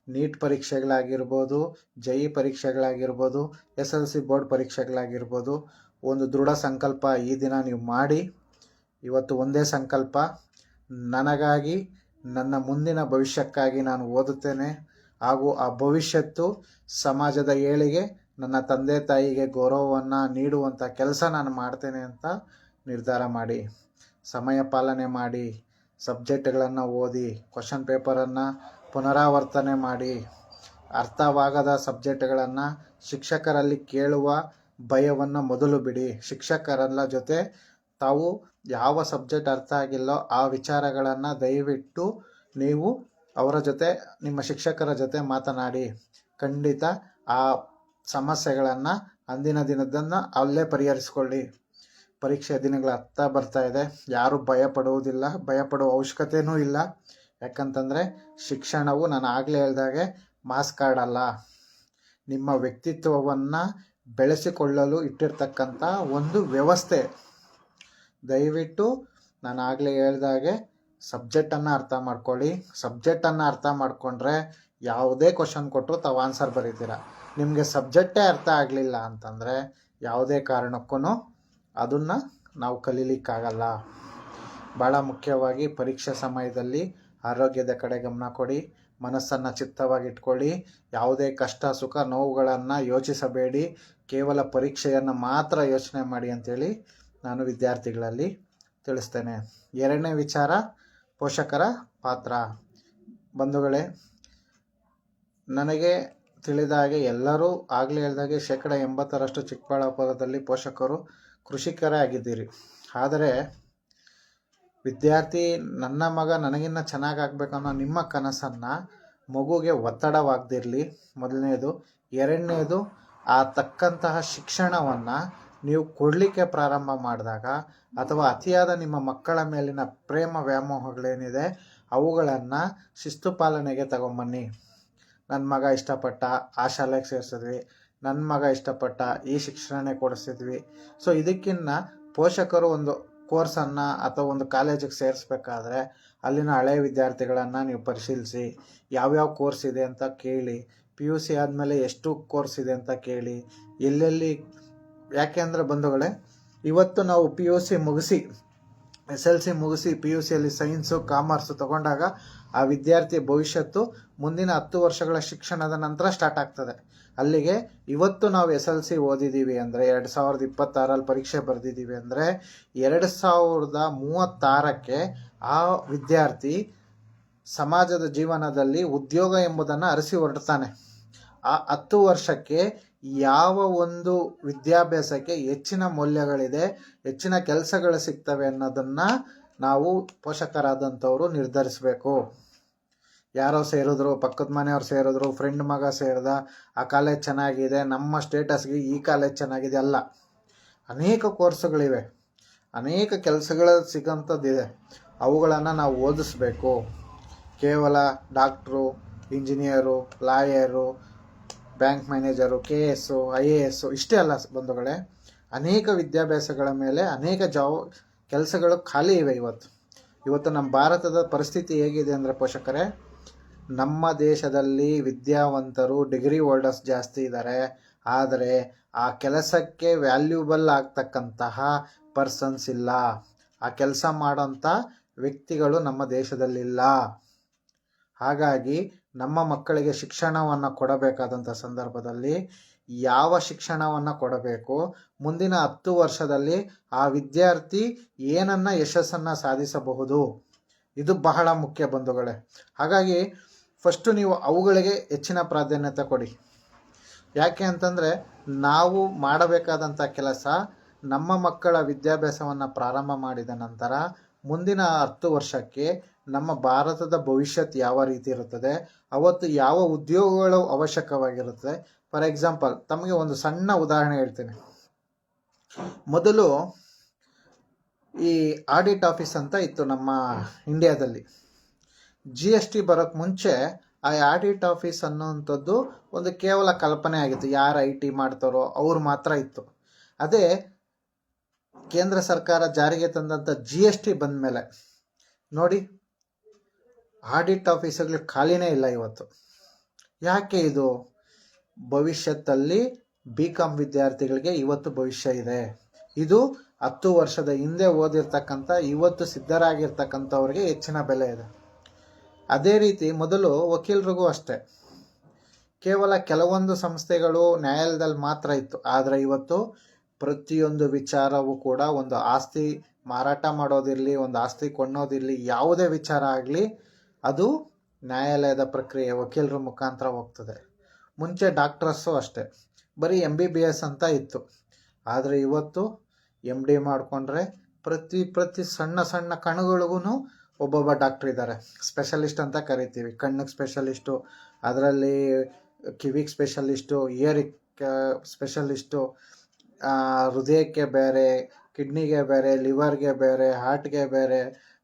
ನೀಟ್ ಪರೀಕ್ಷೆಗಳಾಗಿರ್ಬೋದು, JEE ಪರೀಕ್ಷೆಗಳಾಗಿರ್ಬೋದು, SLC ಬೋರ್ಡ್ ಪರೀಕ್ಷೆಗಳಾಗಿರ್ಬೋದು, ಒಂದು ದೃಢ ಸಂಕಲ್ಪ ಈ ದಿನ ನೀವು ಮಾಡಿ. ಇವತ್ತು ಒಂದೇ ಸಂಕಲ್ಪ, ನನಗಾಗಿ, ನನ್ನ ಮುಂದಿನ ಭವಿಷ್ಯಕ್ಕಾಗಿ ನಾನು ಓದುತ್ತೇನೆ ಹಾಗೂ ಆ ಭವಿಷ್ಯತ್ತು ಸಮಾಜದ ಏಳಿಗೆ, ನನ್ನ ತಂದೆ ತಾಯಿಗೆ ಗೌರವವನ್ನು ನೀಡುವಂಥ ಕೆಲಸ ನಾನು ಮಾಡ್ತೇನೆ ಅಂತ ನಿರ್ಧಾರ ಮಾಡಿ. ಸಮಯ ಪಾಲನೆ ಮಾಡಿ, ಸಬ್ಜೆಕ್ಟ್ಗಳನ್ನು ಓದಿ, ಕ್ವಶನ್ ಪೇಪರನ್ನು ಪುನರಾವರ್ತನೆ ಮಾಡಿ, ಅರ್ಥವಾಗದ ಸಬ್ಜೆಕ್ಟ್ಗಳನ್ನು ಶಿಕ್ಷಕರಲ್ಲಿ ಕೇಳುವ ಭಯವನ್ನು ಮೊದಲು ಬಿಡಿ. ಶಿಕ್ಷಕರಲ್ಲ ಜೊತೆ ತಾವು ಯಾವ ಸಬ್ಜೆಕ್ಟ್ ಅರ್ಥ ಆಗಿಲ್ಲೋ ಆ ವಿಚಾರಗಳನ್ನು ದಯವಿಟ್ಟು ನೀವು ಅವರ ಜೊತೆ, ನಿಮ್ಮ ಶಿಕ್ಷಕರ ಜೊತೆ ಮಾತನಾಡಿ. ಖಂಡಿತ ಆ ಸಮಸ್ಯೆಗಳನ್ನು ಅಂದಿನ ದಿನದನ್ನು ಅಲ್ಲೇ ಪರಿಹರಿಸ್ಕೊಳ್ಳಿ. ಪರೀಕ್ಷೆಯ ದಿನಗಳ ಹತ್ತ ಬರ್ತಾ ಇದೆ. ಯಾರೂ ಭಯಪಡುವುದಿಲ್ಲ, ಭಯಪಡುವ ಅವಶ್ಯಕತೆಯೂ ಇಲ್ಲ. ಯಾಕಂತಂದರೆ ಶಿಕ್ಷಣವು ನಾನು ಆಗಲೇ ಹೇಳಿದಾಗೆ ಮಾಸ್ ಕಾರ್ಡ್ ಅಲ್ಲ, ನಿಮ್ಮ ವ್ಯಕ್ತಿತ್ವವನ್ನು ಬೆಳೆಸಿಕೊಳ್ಳಲು ಇಟ್ಟಿರ್ತಕ್ಕಂಥ ಒಂದು ವ್ಯವಸ್ಥೆ. ದಯವಿಟ್ಟು ನಾನು ಆಗಲೇ ಹೇಳಿದಾಗೆ ಸಬ್ಜೆಕ್ಟನ್ನು ಅರ್ಥ ಮಾಡ್ಕೊಳ್ಳಿ. ಸಬ್ಜೆಕ್ಟನ್ನು ಅರ್ಥ ಮಾಡಿಕೊಂಡ್ರೆ ಯಾವುದೇ ಕ್ವಶನ್ ಕೊಟ್ಟರು ತಾವು ಆನ್ಸರ್ ಬರೀತೀರ. ನಿಮಗೆ ಸಬ್ಜೆಕ್ಟೇ ಅರ್ಥ ಆಗಲಿಲ್ಲ ಅಂತಂದರೆ ಯಾವುದೇ ಕಾರಣಕ್ಕೂ ಅದನ್ನು ನಾವು ಕಲೀಲಿಕ್ಕಾಗಲ್ಲ. ಭಾಳ ಮುಖ್ಯವಾಗಿ ಪರೀಕ್ಷೆ ಸಮಯದಲ್ಲಿ ಆರೋಗ್ಯದ ಕಡೆ ಗಮನ ಕೊಡಿ. ಮನಸ್ಸನ್ನು ಚಿತ್ತವಾಗಿಟ್ಕೊಳ್ಳಿ. ಯಾವುದೇ ಕಷ್ಟ ಸುಖ ನೋವುಗಳನ್ನು ಯೋಚಿಸಬೇಡಿ. ಕೇವಲ ಪರೀಕ್ಷೆಯನ್ನು ಮಾತ್ರ ಯೋಚನೆ ಮಾಡಿ ಅಂತೇಳಿ ನಾನು ವಿದ್ಯಾರ್ಥಿಗಳಲ್ಲಿ ತಿಳಿಸ್ತೇನೆ. ಎರಡನೇ ವಿಚಾರ, ಪೋಷಕರ ಪಾತ್ರ. ಬಂಧುಗಳೇ, ನನಗೆ ತಿಳಿದ ಹಾಗೆ ಎಲ್ಲರೂ ಆಗಲೇ ಹೇಳಿದಾಗೆ 80% ಚಿಕ್ಕಬಳ್ಳಾಪುರದಲ್ಲಿ ಪೋಷಕರು ಕೃಷಿಕರೇ ಆಗಿದ್ದೀರಿ. ಆದರೆ ವಿದ್ಯಾರ್ಥಿ, ನನ್ನ ಮಗ ನನಗಿನ್ನ ಚೆನ್ನಾಗಾಗಬೇಕು ಅನ್ನೋ ನಿಮ್ಮ ಕನಸನ್ನು ಮಗುಗೆ ಒತ್ತಡವಾಗದಿರಲಿ, ಮೊದಲನೇದು. ಎರಡನೇದು, ಆ ತಕ್ಕಂತಹ ಶಿಕ್ಷಣವನ್ನು ನೀವು ಕೊಡಲಿಕ್ಕೆ ಪ್ರಾರಂಭ ಮಾಡಿದಾಗ, ಅಥವಾ ಅತಿಯಾದ ನಿಮ್ಮ ಮಕ್ಕಳ ಮೇಲಿನ ಪ್ರೇಮ ವ್ಯಾಮೋಹಗಳೇನಿದೆ ಅವುಗಳನ್ನು ಶಿಸ್ತು ಪಾಲನೆಗೆ ತಗೊಂಬನ್ನಿ. ನನ್ನ ಮಗ ಇಷ್ಟಪಟ್ಟ ಆ ಶಾಲೆಗೆ ಸೇರಿಸಿದ್ವಿ, ನನ್ನ ಮಗ ಇಷ್ಟಪಟ್ಟ ಈ ಶಿಕ್ಷಣನೇ ಕೊಡಿಸಿದ್ವಿ. ಸೊ ಇದಕ್ಕಿಂತ ಪೋಷಕರು ಒಂದು ಕೋರ್ಸನ್ನು ಅಥವಾ ಒಂದು ಕಾಲೇಜಿಗೆ ಸೇರಿಸ್ಬೇಕಾದ್ರೆ ಅಲ್ಲಿನ ಹಳೆಯ ವಿದ್ಯಾರ್ಥಿಗಳನ್ನು ನೀವು ಪರಿಶೀಲಿಸಿ, ಯಾವ್ಯಾವ ಕೋರ್ಸ್ ಇದೆ ಅಂತ ಕೇಳಿ, PUC ಆದಮೇಲೆ ಎಷ್ಟು ಕೋರ್ಸ್ ಇದೆ ಅಂತ ಕೇಳಿ, ಎಲ್ಲೆಲ್ಲಿ. ಯಾಕೆ ಬಂಧುಗಳೇ, ಇವತ್ತು ನಾವು PUC ಮುಗಿಸಿ SLC ಮುಗಿಸಿ PUCಯಲ್ಲಿ ಸೈನ್ಸು ಕಾಮರ್ಸು ತಗೊಂಡಾಗ ಆ ವಿದ್ಯಾರ್ಥಿ ಭವಿಷ್ಯತ್ತು ಮುಂದಿನ 10 ವರ್ಷಗಳ ಶಿಕ್ಷಣದ ನಂತರ ಸ್ಟಾರ್ಟ್ ಆಗ್ತದೆ. ಅಲ್ಲಿಗೆ ಇವತ್ತು ನಾವು SLC ಓದಿದ್ದೀವಿ ಅಂದರೆ 2026 ಪರೀಕ್ಷೆ ಬರೆದಿದ್ದೀವಿ ಅಂದರೆ 2036ಕ್ಕೆ ಆ ವಿದ್ಯಾರ್ಥಿ ಸಮಾಜದ ಜೀವನದಲ್ಲಿ ಉದ್ಯೋಗ ಎಂಬುದನ್ನು ಅರಸಿ ಹೊರಡ್ತಾನೆ. ಆ 10 ವರ್ಷಕ್ಕೆ ಯಾವ ಒಂದು ವಿದ್ಯಾಭ್ಯಾಸಕ್ಕೆ ಹೆಚ್ಚಿನ ಮೌಲ್ಯಗಳಿದೆ, ಹೆಚ್ಚಿನ ಕೆಲಸಗಳು ಸಿಗ್ತವೆ ಅನ್ನೋದನ್ನು ನಾವು ಪೋಷಕರಾದಂಥವರು ನಿರ್ಧರಿಸಬೇಕು. ಯಾರೋ ಸೇರಿದ್ರು, ಪಕ್ಕದ ಮನೆಯವ್ರು ಸೇರಿದ್ರು, ಫ್ರೆಂಡ್ ಮಗ ಸೇರಿದ, ಆ ಕಾಲೇಜ್ ಚೆನ್ನಾಗಿದೆ, ನಮ್ಮ ಸ್ಟೇಟಸ್ಗೆ ಈ ಕಾಲೇಜ್ ಚೆನ್ನಾಗಿದೆ ಅಲ್ಲ. ಅನೇಕ ಕೋರ್ಸುಗಳಿವೆ, ಅನೇಕ ಕೆಲಸಗಳು ಸಿಗೋಂಥದ್ದಿದೆ. ಅವುಗಳನ್ನು ನಾವು ಓದಿಸ್ಬೇಕು. ಕೇವಲ doctor, engineer, lawyer, bank manager, KS, IAS ಇಷ್ಟೇ ಅಲ್ಲ ಬಂಧುಗಳೇ. ಅನೇಕ ವಿದ್ಯಾಭ್ಯಾಸಗಳ ಮೇಲೆ ಅನೇಕ ಕೆಲಸಗಳು ಖಾಲಿ ಇವೆ. ಇವತ್ತು ನಮ್ಮ ಭಾರತದ ಪರಿಸ್ಥಿತಿ ಹೇಗಿದೆ ಅಂದರೆ ಪೋಷಕರೇ, ನಮ್ಮ ದೇಶದಲ್ಲಿ ವಿದ್ಯಾವಂತರು, ಡಿಗ್ರಿ ಹೋಲ್ಡರ್ಸ್ ಜಾಸ್ತಿ ಇದ್ದಾರೆ. ಆದರೆ ಆ ಕೆಲಸಕ್ಕೆ ವ್ಯಾಲ್ಯೂಬಲ್ ಆಗ್ತಕ್ಕಂತಹ ಪರ್ಸನ್ಸ್ ಇಲ್ಲ. ಆ ಕೆಲಸ ಮಾಡೋಂಥ ವ್ಯಕ್ತಿಗಳು ನಮ್ಮ ದೇಶದಲ್ಲಿಲ್ಲ. ಹಾಗಾಗಿ ನಮ್ಮ ಮಕ್ಕಳಿಗೆ ಶಿಕ್ಷಣವನ್ನು ಕೊಡಬೇಕಾದಂಥ ಸಂದರ್ಭದಲ್ಲಿ ಯಾವ ಶಿಕ್ಷಣವನ್ನು ಕೊಡಬೇಕು, ಮುಂದಿನ 10 ವರ್ಷದಲ್ಲಿ ಆ ವಿದ್ಯಾರ್ಥಿ ಏನನ್ನು ಯಶಸ್ಸನ್ನು ಸಾಧಿಸಬಹುದು, ಇದು ಬಹಳ ಮುಖ್ಯ ಬಂಧುಗಳೇ. ಹಾಗಾಗಿ ಫಸ್ಟು ನೀವು ಅವುಗಳಿಗೆ ಹೆಚ್ಚಿನ ಪ್ರಾಧಾನ್ಯತೆ ಕೊಡಿ. ಯಾಕೆ ಅಂತಂದರೆ, ನಾವು ಮಾಡಬೇಕಾದಂಥ ಕೆಲಸ ನಮ್ಮ ಮಕ್ಕಳ ವಿದ್ಯಾಭ್ಯಾಸವನ್ನು ಪ್ರಾರಂಭ ಮಾಡಿದ ನಂತರ ಮುಂದಿನ 10 ವರ್ಷಕ್ಕೆ ನಮ್ಮ ಭಾರತದ ಭವಿಷ್ಯತ್ ಯಾವ ರೀತಿ ಇರುತ್ತದೆ, ಅವತ್ತು ಯಾವ ಉದ್ಯೋಗಗಳು ಅವಶ್ಯಕವಾಗಿರುತ್ತದೆ. ಫಾರ್ ಎಕ್ಸಾಂಪಲ್, ತಮಗೆ ಒಂದು ಸಣ್ಣ ಉದಾಹರಣೆ ಹೇಳ್ತೀನಿ. ಮೊದಲು ಈ ಆಡಿಟ್ ಆಫೀಸ್ ಅಂತ ಇತ್ತು ನಮ್ಮ ಇಂಡಿಯಾದಲ್ಲಿ. GST ಬರೋಕ್ಕೆ ಮುಂಚೆ ಆ ಆಡಿಟ್ ಆಫೀಸ್ ಅನ್ನೋವಂಥದ್ದು ಒಂದು ಕೇವಲ ಕಲ್ಪನೆ ಆಗಿತ್ತು. ಯಾರು IT ಮಾಡ್ತಾರೋ ಅವ್ರು ಮಾತ್ರ ಇತ್ತು. ಅದೇ ಕೇಂದ್ರ ಸರ್ಕಾರ ಜಾರಿಗೆ ತಂದಂಥ GST ಬಂದ ಮೇಲೆ ನೋಡಿ, ಆಡಿಟ್ ಆಫೀಸ್ಗಳು ಖಾಲಿನೇ ಇಲ್ಲ ಇವತ್ತು. ಯಾಕೆ ಇದು? ಭವಿಷ್ಯದಲ್ಲಿ BCom ವಿದ್ಯಾರ್ಥಿಗಳಿಗೆ ಇವತ್ತು ಭವಿಷ್ಯ ಇದೆ. ಇದು 10 ವರ್ಷದ ಹಿಂದೆ ಓದಿರ್ತಕ್ಕಂಥ ಇವತ್ತು ಸಿದ್ಧರಾಗಿರ್ತಕ್ಕಂಥವ್ರಿಗೆ ಹೆಚ್ಚಿನ ಬೆಲೆ ಇದೆ. ಅದೇ ರೀತಿ ಮೊದಲು ವಕೀಲರಿಗೂ ಅಷ್ಟೇ, ಕೇವಲ ಕೆಲವೊಂದು ಸಂಸ್ಥೆಗಳು ನ್ಯಾಯಾಲಯದಲ್ಲಿ ಮಾತ್ರ ಇತ್ತು. ಆದರೆ ಇವತ್ತು ಪ್ರತಿಯೊಂದು ವಿಚಾರವೂ ಕೂಡ, ಒಂದು ಆಸ್ತಿ ಮಾರಾಟ ಮಾಡೋದಿರಲಿ, ಒಂದು ಆಸ್ತಿ ಕೊಂಡೋದಿರಲಿ, ಯಾವುದೇ ವಿಚಾರ ಆಗಲಿ ಅದು ನ್ಯಾಯಾಲಯದ ಪ್ರಕ್ರಿಯೆ, ವಕೀಲರ ಮುಖಾಂತರ ಹೋಗ್ತದೆ. ಮುಂಚೆ ಡಾಕ್ಟರ್ಸು ಅಷ್ಟೇ, ಬರೀ MBBS ಅಂತ ಇತ್ತು. ಆದರೆ ಇವತ್ತು MD ಮಾಡಿಕೊಂಡ್ರೆ ಪ್ರತಿ ಸಣ್ಣ ಸಣ್ಣ ಕಣಗಳಿಗೂ ಒಬ್ಬೊಬ್ಬ ಡಾಕ್ಟ್ರ್ ಇದ್ದಾರೆ. ಸ್ಪೆಷಲಿಸ್ಟ್ ಅಂತ ಕರಿತೀವಿ. ಕಣ್ಣಿಗೆ ಸ್ಪೆಷಲಿಸ್ಟು, ಅದರಲ್ಲಿ ಕಿವಿಗೆ ಸ್ಪೆಷಲಿಸ್ಟು, ಇಯರಿಗೆ ಸ್ಪೆಷಲಿಸ್ಟು, ಹೃದಯಕ್ಕೆ ಬೇರೆ, ಕಿಡ್ನಿಗೆ ಬೇರೆ, ಲಿವರ್ಗೆ ಬೇರೆ, ಹಾರ್ಟ್ಗೆ ಬೇರೆ,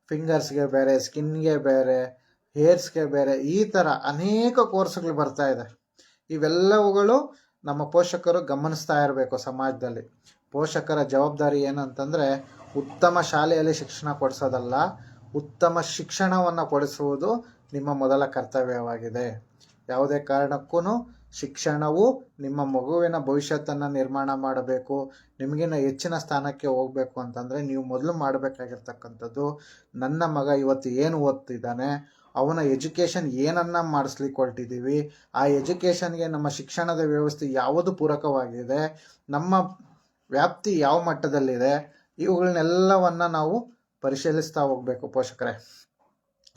ಫಿಂಗರ್ಸ್ಗೆ ಬೇರೆ, ಸ್ಕಿನ್ಗೆ ಬೇರೆ, ಹೇರ್ಸ್ಗೆ ಬೇರೆ, ಈ ಥರ ಅನೇಕ ಕೋರ್ಸ್ಗಳು ಬರ್ತಾ ಇದೆ. ಇವೆಲ್ಲವುಗಳು ನಮ್ಮ ಪೋಷಕರು ಗಮನಿಸ್ತಾ ಇರಬೇಕು. ಸಮಾಜದಲ್ಲಿ ಪೋಷಕರ ಜವಾಬ್ದಾರಿ ಏನಂತಂದರೆ, ಉತ್ತಮ ಶಾಲೆಯಲ್ಲಿ ಶಿಕ್ಷಣ ಕೊಡಿಸೋದಲ್ಲ, ಉತ್ತಮ ಶಿಕ್ಷಣವನ್ನು ಕೊಡಿಸುವುದು ನಿಮ್ಮ ಮೊದಲ ಕರ್ತವ್ಯವಾಗಿದೆ. ಯಾವುದೇ ಕಾರಣಕ್ಕೂ ಶಿಕ್ಷಣವು ನಿಮ್ಮ ಮಗುವಿನ ಭವಿಷ್ಯತ್ತನ್ನು ನಿರ್ಮಾಣ ಮಾಡಬೇಕು, ನಿಮಗಿನ್ನ ಹೆಚ್ಚಿನ ಸ್ಥಾನಕ್ಕೆ ಹೋಗಬೇಕು ಅಂತಂದರೆ ನೀವು ಮೊದಲು ಮಾಡಬೇಕಾಗಿರ್ತಕ್ಕಂಥದ್ದು, ನನ್ನ ಮಗ ಇವತ್ತು ಏನು ಓದ್ತಿದ್ದಾನೆ, ಅವನ ಎಜುಕೇಷನ್ ಏನನ್ನು ಮಾಡಿಸ್ಲಿಕ್ಕೆ ಹೊರಟಿದ್ದೀವಿ, ಆ ಎಜುಕೇಷನ್ಗೆ ನಮ್ಮ ಶಿಕ್ಷಣದ ವ್ಯವಸ್ಥೆ ಯಾವುದು ಪೂರಕವಾಗಿದೆ, ನಮ್ಮ ವ್ಯಾಪ್ತಿ ಯಾವ ಮಟ್ಟದಲ್ಲಿದೆ, ಇವುಗಳನ್ನೆಲ್ಲವನ್ನು ನಾವು ಪರಿಶೀಲಿಸ್ತಾ ಹೋಗಬೇಕು ಪೋಷಕರೇ.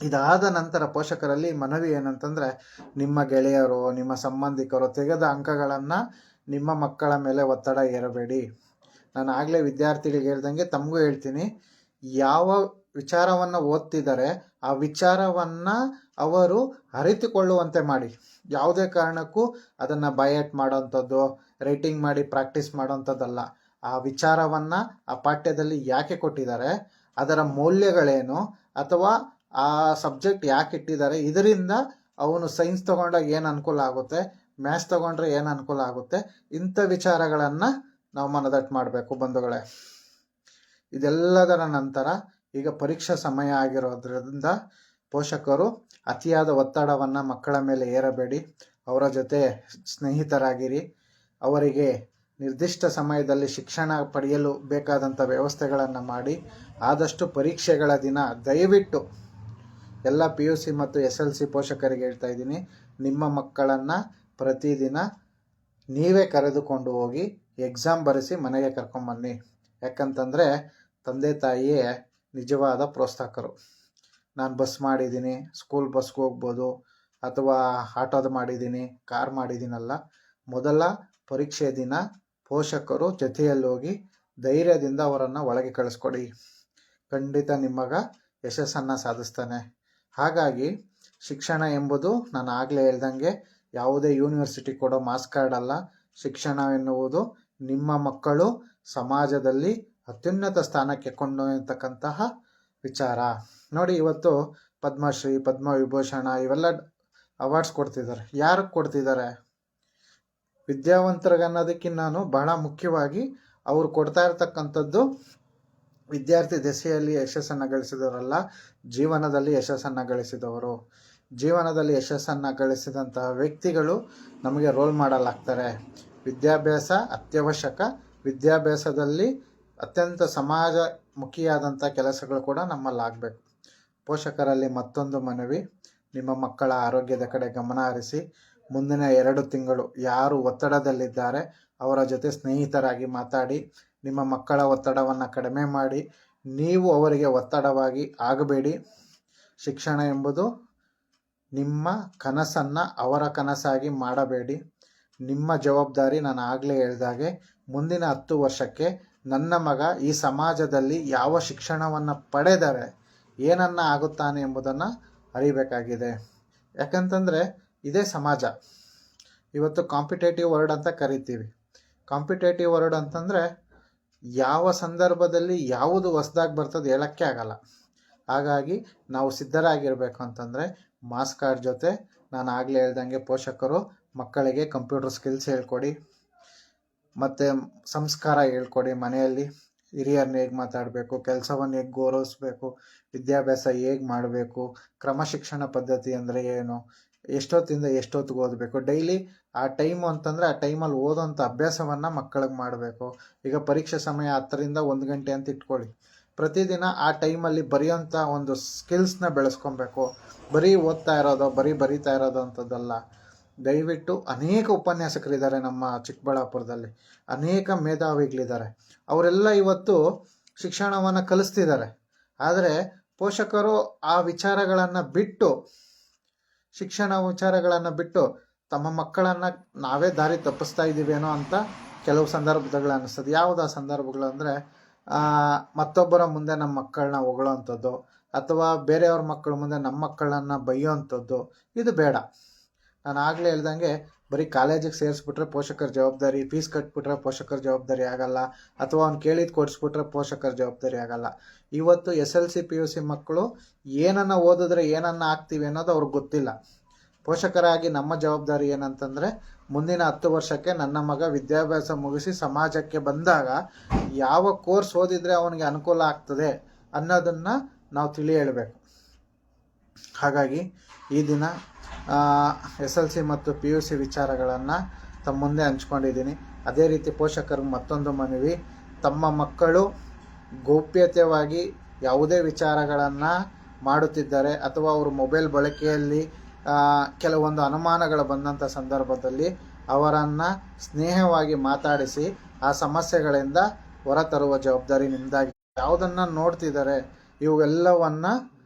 ಇದಾದ ನಂತರ ಪೋಷಕರಲ್ಲಿ ಮನವಿ ಏನಂತಂದರೆ, ನಿಮ್ಮ ಗೆಳೆಯರು, ನಿಮ್ಮ ಸಂಬಂಧಿಕರು ತೆಗೆದ ಅಂಕಗಳನ್ನು ನಿಮ್ಮ ಮಕ್ಕಳ ಮೇಲೆ ಒತ್ತಡ ಹೇರಬೇಡಿ. ನಾನು ಆಗಲೇ ವಿದ್ಯಾರ್ಥಿಗಳಿಗೆ ಹೇಳ್ದಂಗೆ ತಮಗೂ ಹೇಳ್ತೀನಿ, ಯಾವ ವಿಚಾರವನ್ನು ಓದ್ತಿದ್ದಾರೆ ಆ ವಿಚಾರವನ್ನು ಅವರು ಅರಿತುಕೊಳ್ಳುವಂತೆ ಮಾಡಿ. ಯಾವುದೇ ಕಾರಣಕ್ಕೂ ಅದನ್ನು ಬೈಹರ್ಟ್ ಮಾಡೋವಂಥದ್ದು, ರೈಟಿಂಗ್ ಮಾಡಿ ಪ್ರಾಕ್ಟೀಸ್ ಮಾಡೋವಂಥದ್ದಲ್ಲ. ಆ ವಿಚಾರವನ್ನು ಆ ಪಾಠ್ಯದಲ್ಲಿ ಯಾಕೆ ಕೊಟ್ಟಿದ್ದಾರೆ, ಅದರ ಮೌಲ್ಯಗಳೇನು, ಅಥವಾ ಆ ಸಬ್ಜೆಕ್ಟ್ ಯಾಕೆ ಇಟ್ಟಿದ್ದಾರೆ, ಇದರಿಂದ ಅವನು ಸೈನ್ಸ್ ತೊಗೊಂಡಾಗ ಏನು ಅನುಕೂಲ ಆಗುತ್ತೆ, ಮ್ಯಾಥ್ಸ್ ತೊಗೊಂಡ್ರೆ ಏನು ಅನುಕೂಲ ಆಗುತ್ತೆ, ಇಂಥ ವಿಚಾರಗಳನ್ನು ನಾವು ಮನದಟ್ಟು ಮಾಡಬೇಕು ಬಂಧುಗಳೇ. ಇದೆಲ್ಲದರ ನಂತರ ಈಗ ಪರೀಕ್ಷಾ ಸಮಯ ಆಗಿರೋದ್ರಿಂದ ಪೋಷಕರು ಅತಿಯಾದ ಒತ್ತಡವನ್ನು ಮಕ್ಕಳ ಮೇಲೆ ಏರಬೇಡಿ. ಅವರ ಜೊತೆ ಸ್ನೇಹಿತರಾಗಿರಿ. ಅವರಿಗೆ ನಿರ್ದಿಷ್ಟ ಸಮಯದಲ್ಲಿ ಶಿಕ್ಷಣ ಪಡೆಯಲು ಬೇಕಾದಂಥ ವ್ಯವಸ್ಥೆಗಳನ್ನು ಮಾಡಿ. ಆದಷ್ಟು ಪರೀಕ್ಷೆಗಳ ದಿನ ದಯವಿಟ್ಟು ಎಲ್ಲ PUC ಮತ್ತು SLC ಪೋಷಕರಿಗೆ ಹೇಳ್ತಾ ಇದ್ದೀನಿ, ನಿಮ್ಮ ಮಕ್ಕಳನ್ನು ಪ್ರತಿದಿನ ನೀವೇ ಕರೆದುಕೊಂಡು ಹೋಗಿ ಎಕ್ಸಾಮ್ ಬರೆಸಿ ಮನೆಗೆ ಕರ್ಕೊಂಬನ್ನಿ. ಯಾಕಂತಂದರೆ ತಂದೆ ತಾಯಿಯೇ ನಿಜವಾದ ಪ್ರೋತ್ಸಾಹಕರು. ನಾನು ಬಸ್ ಮಾಡಿದ್ದೀನಿ, ಸ್ಕೂಲ್ ಬಸ್ಗೆ ಹೋಗ್ಬೋದು, ಅಥವಾ ಆಟೋದು ಮಾಡಿದ್ದೀನಿ, ಕಾರ್ ಮಾಡಿದ್ದೀನಲ್ಲ. ಮೊದಲ ಪರೀಕ್ಷೆ ದಿನ ಪೋಷಕರು ಜೊತೆಯಲ್ಲಿ ಹೋಗಿ ಧೈರ್ಯದಿಂದ ಅವರನ್ನು ಒಳಗೆ ಕಳಿಸ್ಕೊಡಿ. ಖಂಡಿತ ನಿಮಗ ಯಶಸ್ಸನ್ನು ಸಾಧಿಸ್ತಾನೆ. ಹಾಗಾಗಿ ಶಿಕ್ಷಣ ಎಂಬುದು ನಾನು ಆಗಲೇ ಹೇಳ್ದಂಗೆ ಯಾವುದೇ ಯೂನಿವರ್ಸಿಟಿ ಕೊಡೋ ಮಾರ್ಕ್ಸ್ ಕಾರ್ಡ್ ಅಲ್ಲ. ಶಿಕ್ಷಣ ಎನ್ನುವುದು ನಿಮ್ಮ ಮಕ್ಕಳು ಸಮಾಜದಲ್ಲಿ ಅತ್ಯುನ್ನತ ಸ್ಥಾನಕ್ಕೆ ಕೊಂಡೊಯ್ಯತಕ್ಕಂತಹ ವಿಚಾರ. ನೋಡಿ, ಇವತ್ತು ಪದ್ಮಶ್ರೀ, ಪದ್ಮವಿಭೂಷಣ ಇವೆಲ್ಲ ಅವಾರ್ಡ್ಸ್ ಕೊಡ್ತಿದ್ದಾರೆ. ಯಾರಿಗೆ ಕೊಡ್ತಿದ್ದಾರೆ? ವಿದ್ಯಾವಂತರಿಗನ್ನೋದಕ್ಕಿಂತ ಬಹಳ ಮುಖ್ಯವಾಗಿ ಅವರು ಕೊಡ್ತಾ ಇರ್ತಕ್ಕಂಥದ್ದು ವಿದ್ಯಾರ್ಥಿ ದೆಸೆಯಲ್ಲಿ ಯಶಸ್ಸನ್ನು ಗಳಿಸಿದವರಲ್ಲ, ಜೀವನದಲ್ಲಿ ಯಶಸ್ಸನ್ನು ಗಳಿಸಿದವರು. ಜೀವನದಲ್ಲಿ ಯಶಸ್ಸನ್ನು ಗಳಿಸಿದಂತಹ ವ್ಯಕ್ತಿಗಳು ನಮಗೆ ರೋಲ್ ಮಾಡೆಲ್ ಆಗ್ತಾರೆ. ವಿದ್ಯಾಭ್ಯಾಸ ಅತ್ಯವಶ್ಯಕ. ವಿದ್ಯಾಭ್ಯಾಸದಲ್ಲಿ ಅತ್ಯಂತ ಸಮಾಜಮುಖಿಯಾದಂಥ ಕೆಲಸಗಳು ಕೂಡ ನಮ್ಮಲ್ಲಿ ಆಗಬೇಕು. ಪೋಷಕರಲ್ಲಿ ಮತ್ತೊಂದು ಮನವಿ, ನಿಮ್ಮ ಮಕ್ಕಳ ಆರೋಗ್ಯದ ಕಡೆ ಗಮನ ಹರಿಸಿ. ಮುಂದಿನ 2 ತಿಂಗಳು ಯಾರು ಒತ್ತಡದಲ್ಲಿದ್ದಾರೆ ಅವರ ಜೊತೆ ಸ್ನೇಹಿತರಾಗಿ ಮಾತಾಡಿ. ನಿಮ್ಮ ಮಕ್ಕಳ ಒತ್ತಡವನ್ನು ಕಡಿಮೆ ಮಾಡಿ. ನೀವು ಅವರಿಗೆ ಒತ್ತಡವಾಗಿ ಆಗಬೇಡಿ. ಶಿಕ್ಷಣ ಎಂಬುದು ನಿಮ್ಮ ಕನಸನ್ನು ಅವರ ಕನಸಾಗಿ ಮಾಡಬೇಡಿ. ನಿಮ್ಮ ಜವಾಬ್ದಾರಿ ನಾನು ಆಗಲೇ ಹೇಳಿದಾಗೆ ಮುಂದಿನ 10 ವರ್ಷಕ್ಕೆ ನನ್ನ ಮಗ ಈ ಸಮಾಜದಲ್ಲಿ ಯಾವ ಶಿಕ್ಷಣವನ್ನು ಪಡೆದರೆ ಏನನ್ನು ಆಗುತ್ತಾನೆ ಎಂಬುದನ್ನು ಅರಿಬೇಕಾಗಿದೆ. ಯಾಕಂತಂದರೆ ಇದೇ ಸಮಾಜ. ಇವತ್ತು ಕಾಂಪಿಟೇಟಿವ್ ವರ್ಲ್ಡ್ ಅಂತ ಕರಿತೀವಿ. ಕಾಂಪಿಟೇಟಿವ್ ವರ್ಲ್ಡ್ ಅಂತಂದರೆ ಯಾವ ಸಂದರ್ಭದಲ್ಲಿ ಯಾವುದು ಹೊಸ್ದಾಗಿ ಬರ್ತದೆ ಹೇಳೋಕ್ಕೆ ಆಗಲ್ಲ. ಹಾಗಾಗಿ ನಾವು ಸಿದ್ಧರಾಗಿರಬೇಕು. ಅಂತಂದರೆ ಮಾರ್ಕ್ಸ್ ಕಾರ್ಡ್ ಜೊತೆ ನಾನು ಆಗಲೇ ಹೇಳ್ದಂಗೆ ಪೋಷಕರು ಮಕ್ಕಳಿಗೆ ಕಂಪ್ಯೂಟರ್ ಸ್ಕಿಲ್ಸ್ ಹೇಳ್ಕೊಡಿ, ಮತ್ತು ಸಂಸ್ಕಾರ ಹೇಳ್ಕೊಡಿ. ಮನೆಯಲ್ಲಿ ಹಿರಿಯರನ್ನ ಹೇಗೆ ಮಾತಾಡಬೇಕು, ಕೆಲಸವನ್ನು ಹೇಗೆ ಗೌರವಿಸಬೇಕು, ವಿದ್ಯಾಭ್ಯಾಸ ಹೇಗೆ ಮಾಡಬೇಕು, ಕ್ರಮಶಿಕ್ಷಣ ಪದ್ಧತಿ ಅಂದರೆ ಏನು, ಎಷ್ಟೊತ್ತಿಂದ ಎಷ್ಟೊತ್ತಿಗೆ ಓದಬೇಕು, ಡೈಲಿ ಆ ಟೈಮು ಅಂತಂದರೆ ಆ ಟೈಮಲ್ಲಿ ಓದೋಂಥ ಅಭ್ಯಾಸವನ್ನು ಮಕ್ಕಳಿಗೆ ಮಾಡಬೇಕು. ಈಗ ಪರೀಕ್ಷೆ ಸಮಯ 10ರಿಂದ 1 ಗಂಟೆ ಅಂತ ಇಟ್ಕೊಳ್ಳಿ. ಪ್ರತಿದಿನ ಆ ಟೈಮಲ್ಲಿ ಬರೆಯೋಂಥ ಒಂದು ಸ್ಕಿಲ್ಸ್ನ ಬೆಳೆಸ್ಕೊಬೇಕು. ಬರೀ ಓದ್ತಾ ಇರೋದು, ಬರೀತಾ ಇರೋದು ಅಂಥದ್ದಲ್ಲ. ದಯವಿಟ್ಟು ಅನೇಕ ಉಪನ್ಯಾಸಕರಿದ್ದಾರೆ ನಮ್ಮ ಚಿಕ್ಕಬಳ್ಳಾಪುರದಲ್ಲಿ, ಅನೇಕ ಮೇಧಾವಿಗಳಿದ್ದಾರೆ. ಅವರೆಲ್ಲ ಇವತ್ತು ಶಿಕ್ಷಣವನ್ನು ಕಲಿಸ್ತಿದ್ದಾರೆ. ಆದರೆ ಪೋಷಕರು ಆ ವಿಚಾರಗಳನ್ನು ಬಿಟ್ಟು, ಶಿಕ್ಷಣ ವಿಚಾರಗಳನ್ನು ಬಿಟ್ಟು ತಮ್ಮ ಮಕ್ಕಳನ್ನು ನಾವೇ ದಾರಿ ತಪ್ಪಿಸ್ತಾ ಇದ್ದೀವೇನೋ ಅಂತ ಕೆಲವು ಸಂದರ್ಭಗಳು ಅನ್ನಿಸ್ತದೆ. ಯಾವುದಾ ಸಂದರ್ಭಗಳು ಅಂದರೆ, ಮತ್ತೊಬ್ಬರ ಮುಂದೆ ನಮ್ಮ ಮಕ್ಕಳನ್ನ ಹೊಗಳೋವಂಥದ್ದು, ಅಥವಾ ಬೇರೆಯವ್ರ ಮಕ್ಕಳ ಮುಂದೆ ನಮ್ಮ ಮಕ್ಕಳನ್ನು ಬೈಯೋವಂಥದ್ದು, ಇದು ಬೇಡ. ನಾನು ಆಗಲೇ ಹೇಳ್ದಂಗೆ ಬರೀ ಕಾಲೇಜಿಗೆ ಸೇರಿಸ್ಬಿಟ್ರೆ ಪೋಷಕರ ಜವಾಬ್ದಾರಿ, ಫೀಸ್ ಕಟ್ಬಿಟ್ರೆ ಪೋಷಕರ ಜವಾಬ್ದಾರಿ ಆಗಲ್ಲ, ಅಥವಾ ಅವ್ನು ಕೇಳಿದ್ದು ಕೊಡಿಸ್ಬಿಟ್ರೆ ಪೋಷಕರ ಜವಾಬ್ದಾರಿ ಆಗಲ್ಲ. ಇವತ್ತು SLC PUC ಮಕ್ಕಳು ಏನನ್ನು ಓದಿದ್ರೆ ಏನನ್ನು ಆಗ್ತೀವಿ ಅನ್ನೋದು ಅವ್ರಿಗೆ ಗೊತ್ತಿಲ್ಲ. ಪೋಷಕರಾಗಿ ನಮ್ಮ ಜವಾಬ್ದಾರಿ ಏನಂತಂದರೆ, ಮುಂದಿನ 10 ವರ್ಷಕ್ಕೆ ನನ್ನ ಮಗ ವಿದ್ಯಾಭ್ಯಾಸ ಮುಗಿಸಿ ಸಮಾಜಕ್ಕೆ ಬಂದಾಗ ಯಾವ ಕೋರ್ಸ್ ಓದಿದರೆ ಅವನಿಗೆ ಅನುಕೂಲ ಆಗ್ತದೆ ಅನ್ನೋದನ್ನು ನಾವು ತಿಳಿ ಹೇಳಬೇಕು. ಹಾಗಾಗಿ ಈ ದಿನ SLC ಮತ್ತು PUC ವಿಚಾರಗಳನ್ನು ತಮ್ಮ ಮುಂದೆ ಹಂಚ್ಕೊಂಡಿದ್ದೀನಿ. ಅದೇ ರೀತಿ ಪೋಷಕರಿಗೆ ಮತ್ತೊಂದು ಮನವಿ, ತಮ್ಮ ಮಕ್ಕಳು ಗೌಪ್ಯತೆಯಾಗಿ ಯಾವುದೇ ವಿಚಾರಗಳನ್ನು ಮಾಡುತ್ತಿದ್ದಾರೆ ಅಥವಾ ಅವರು ಮೊಬೈಲ್ ಬಳಕೆಯಲ್ಲಿ ಕೆಲವೊಂದು ಅನುಮಾನಗಳು ಬಂದಂಥ ಸಂದರ್ಭದಲ್ಲಿ ಅವರನ್ನು ಸ್ನೇಹವಾಗಿ ಮಾತಾಡಿಸಿ ಆ ಸಮಸ್ಯೆಗಳಿಂದ ಹೊರತರುವ ಜವಾಬ್ದಾರಿ ನಿಮ್ಮದಾಗಿ. ಯಾವುದನ್ನು ನೋಡ್ತಿದ್ದಾರೆ ಇವೆಲ್ಲವನ್ನು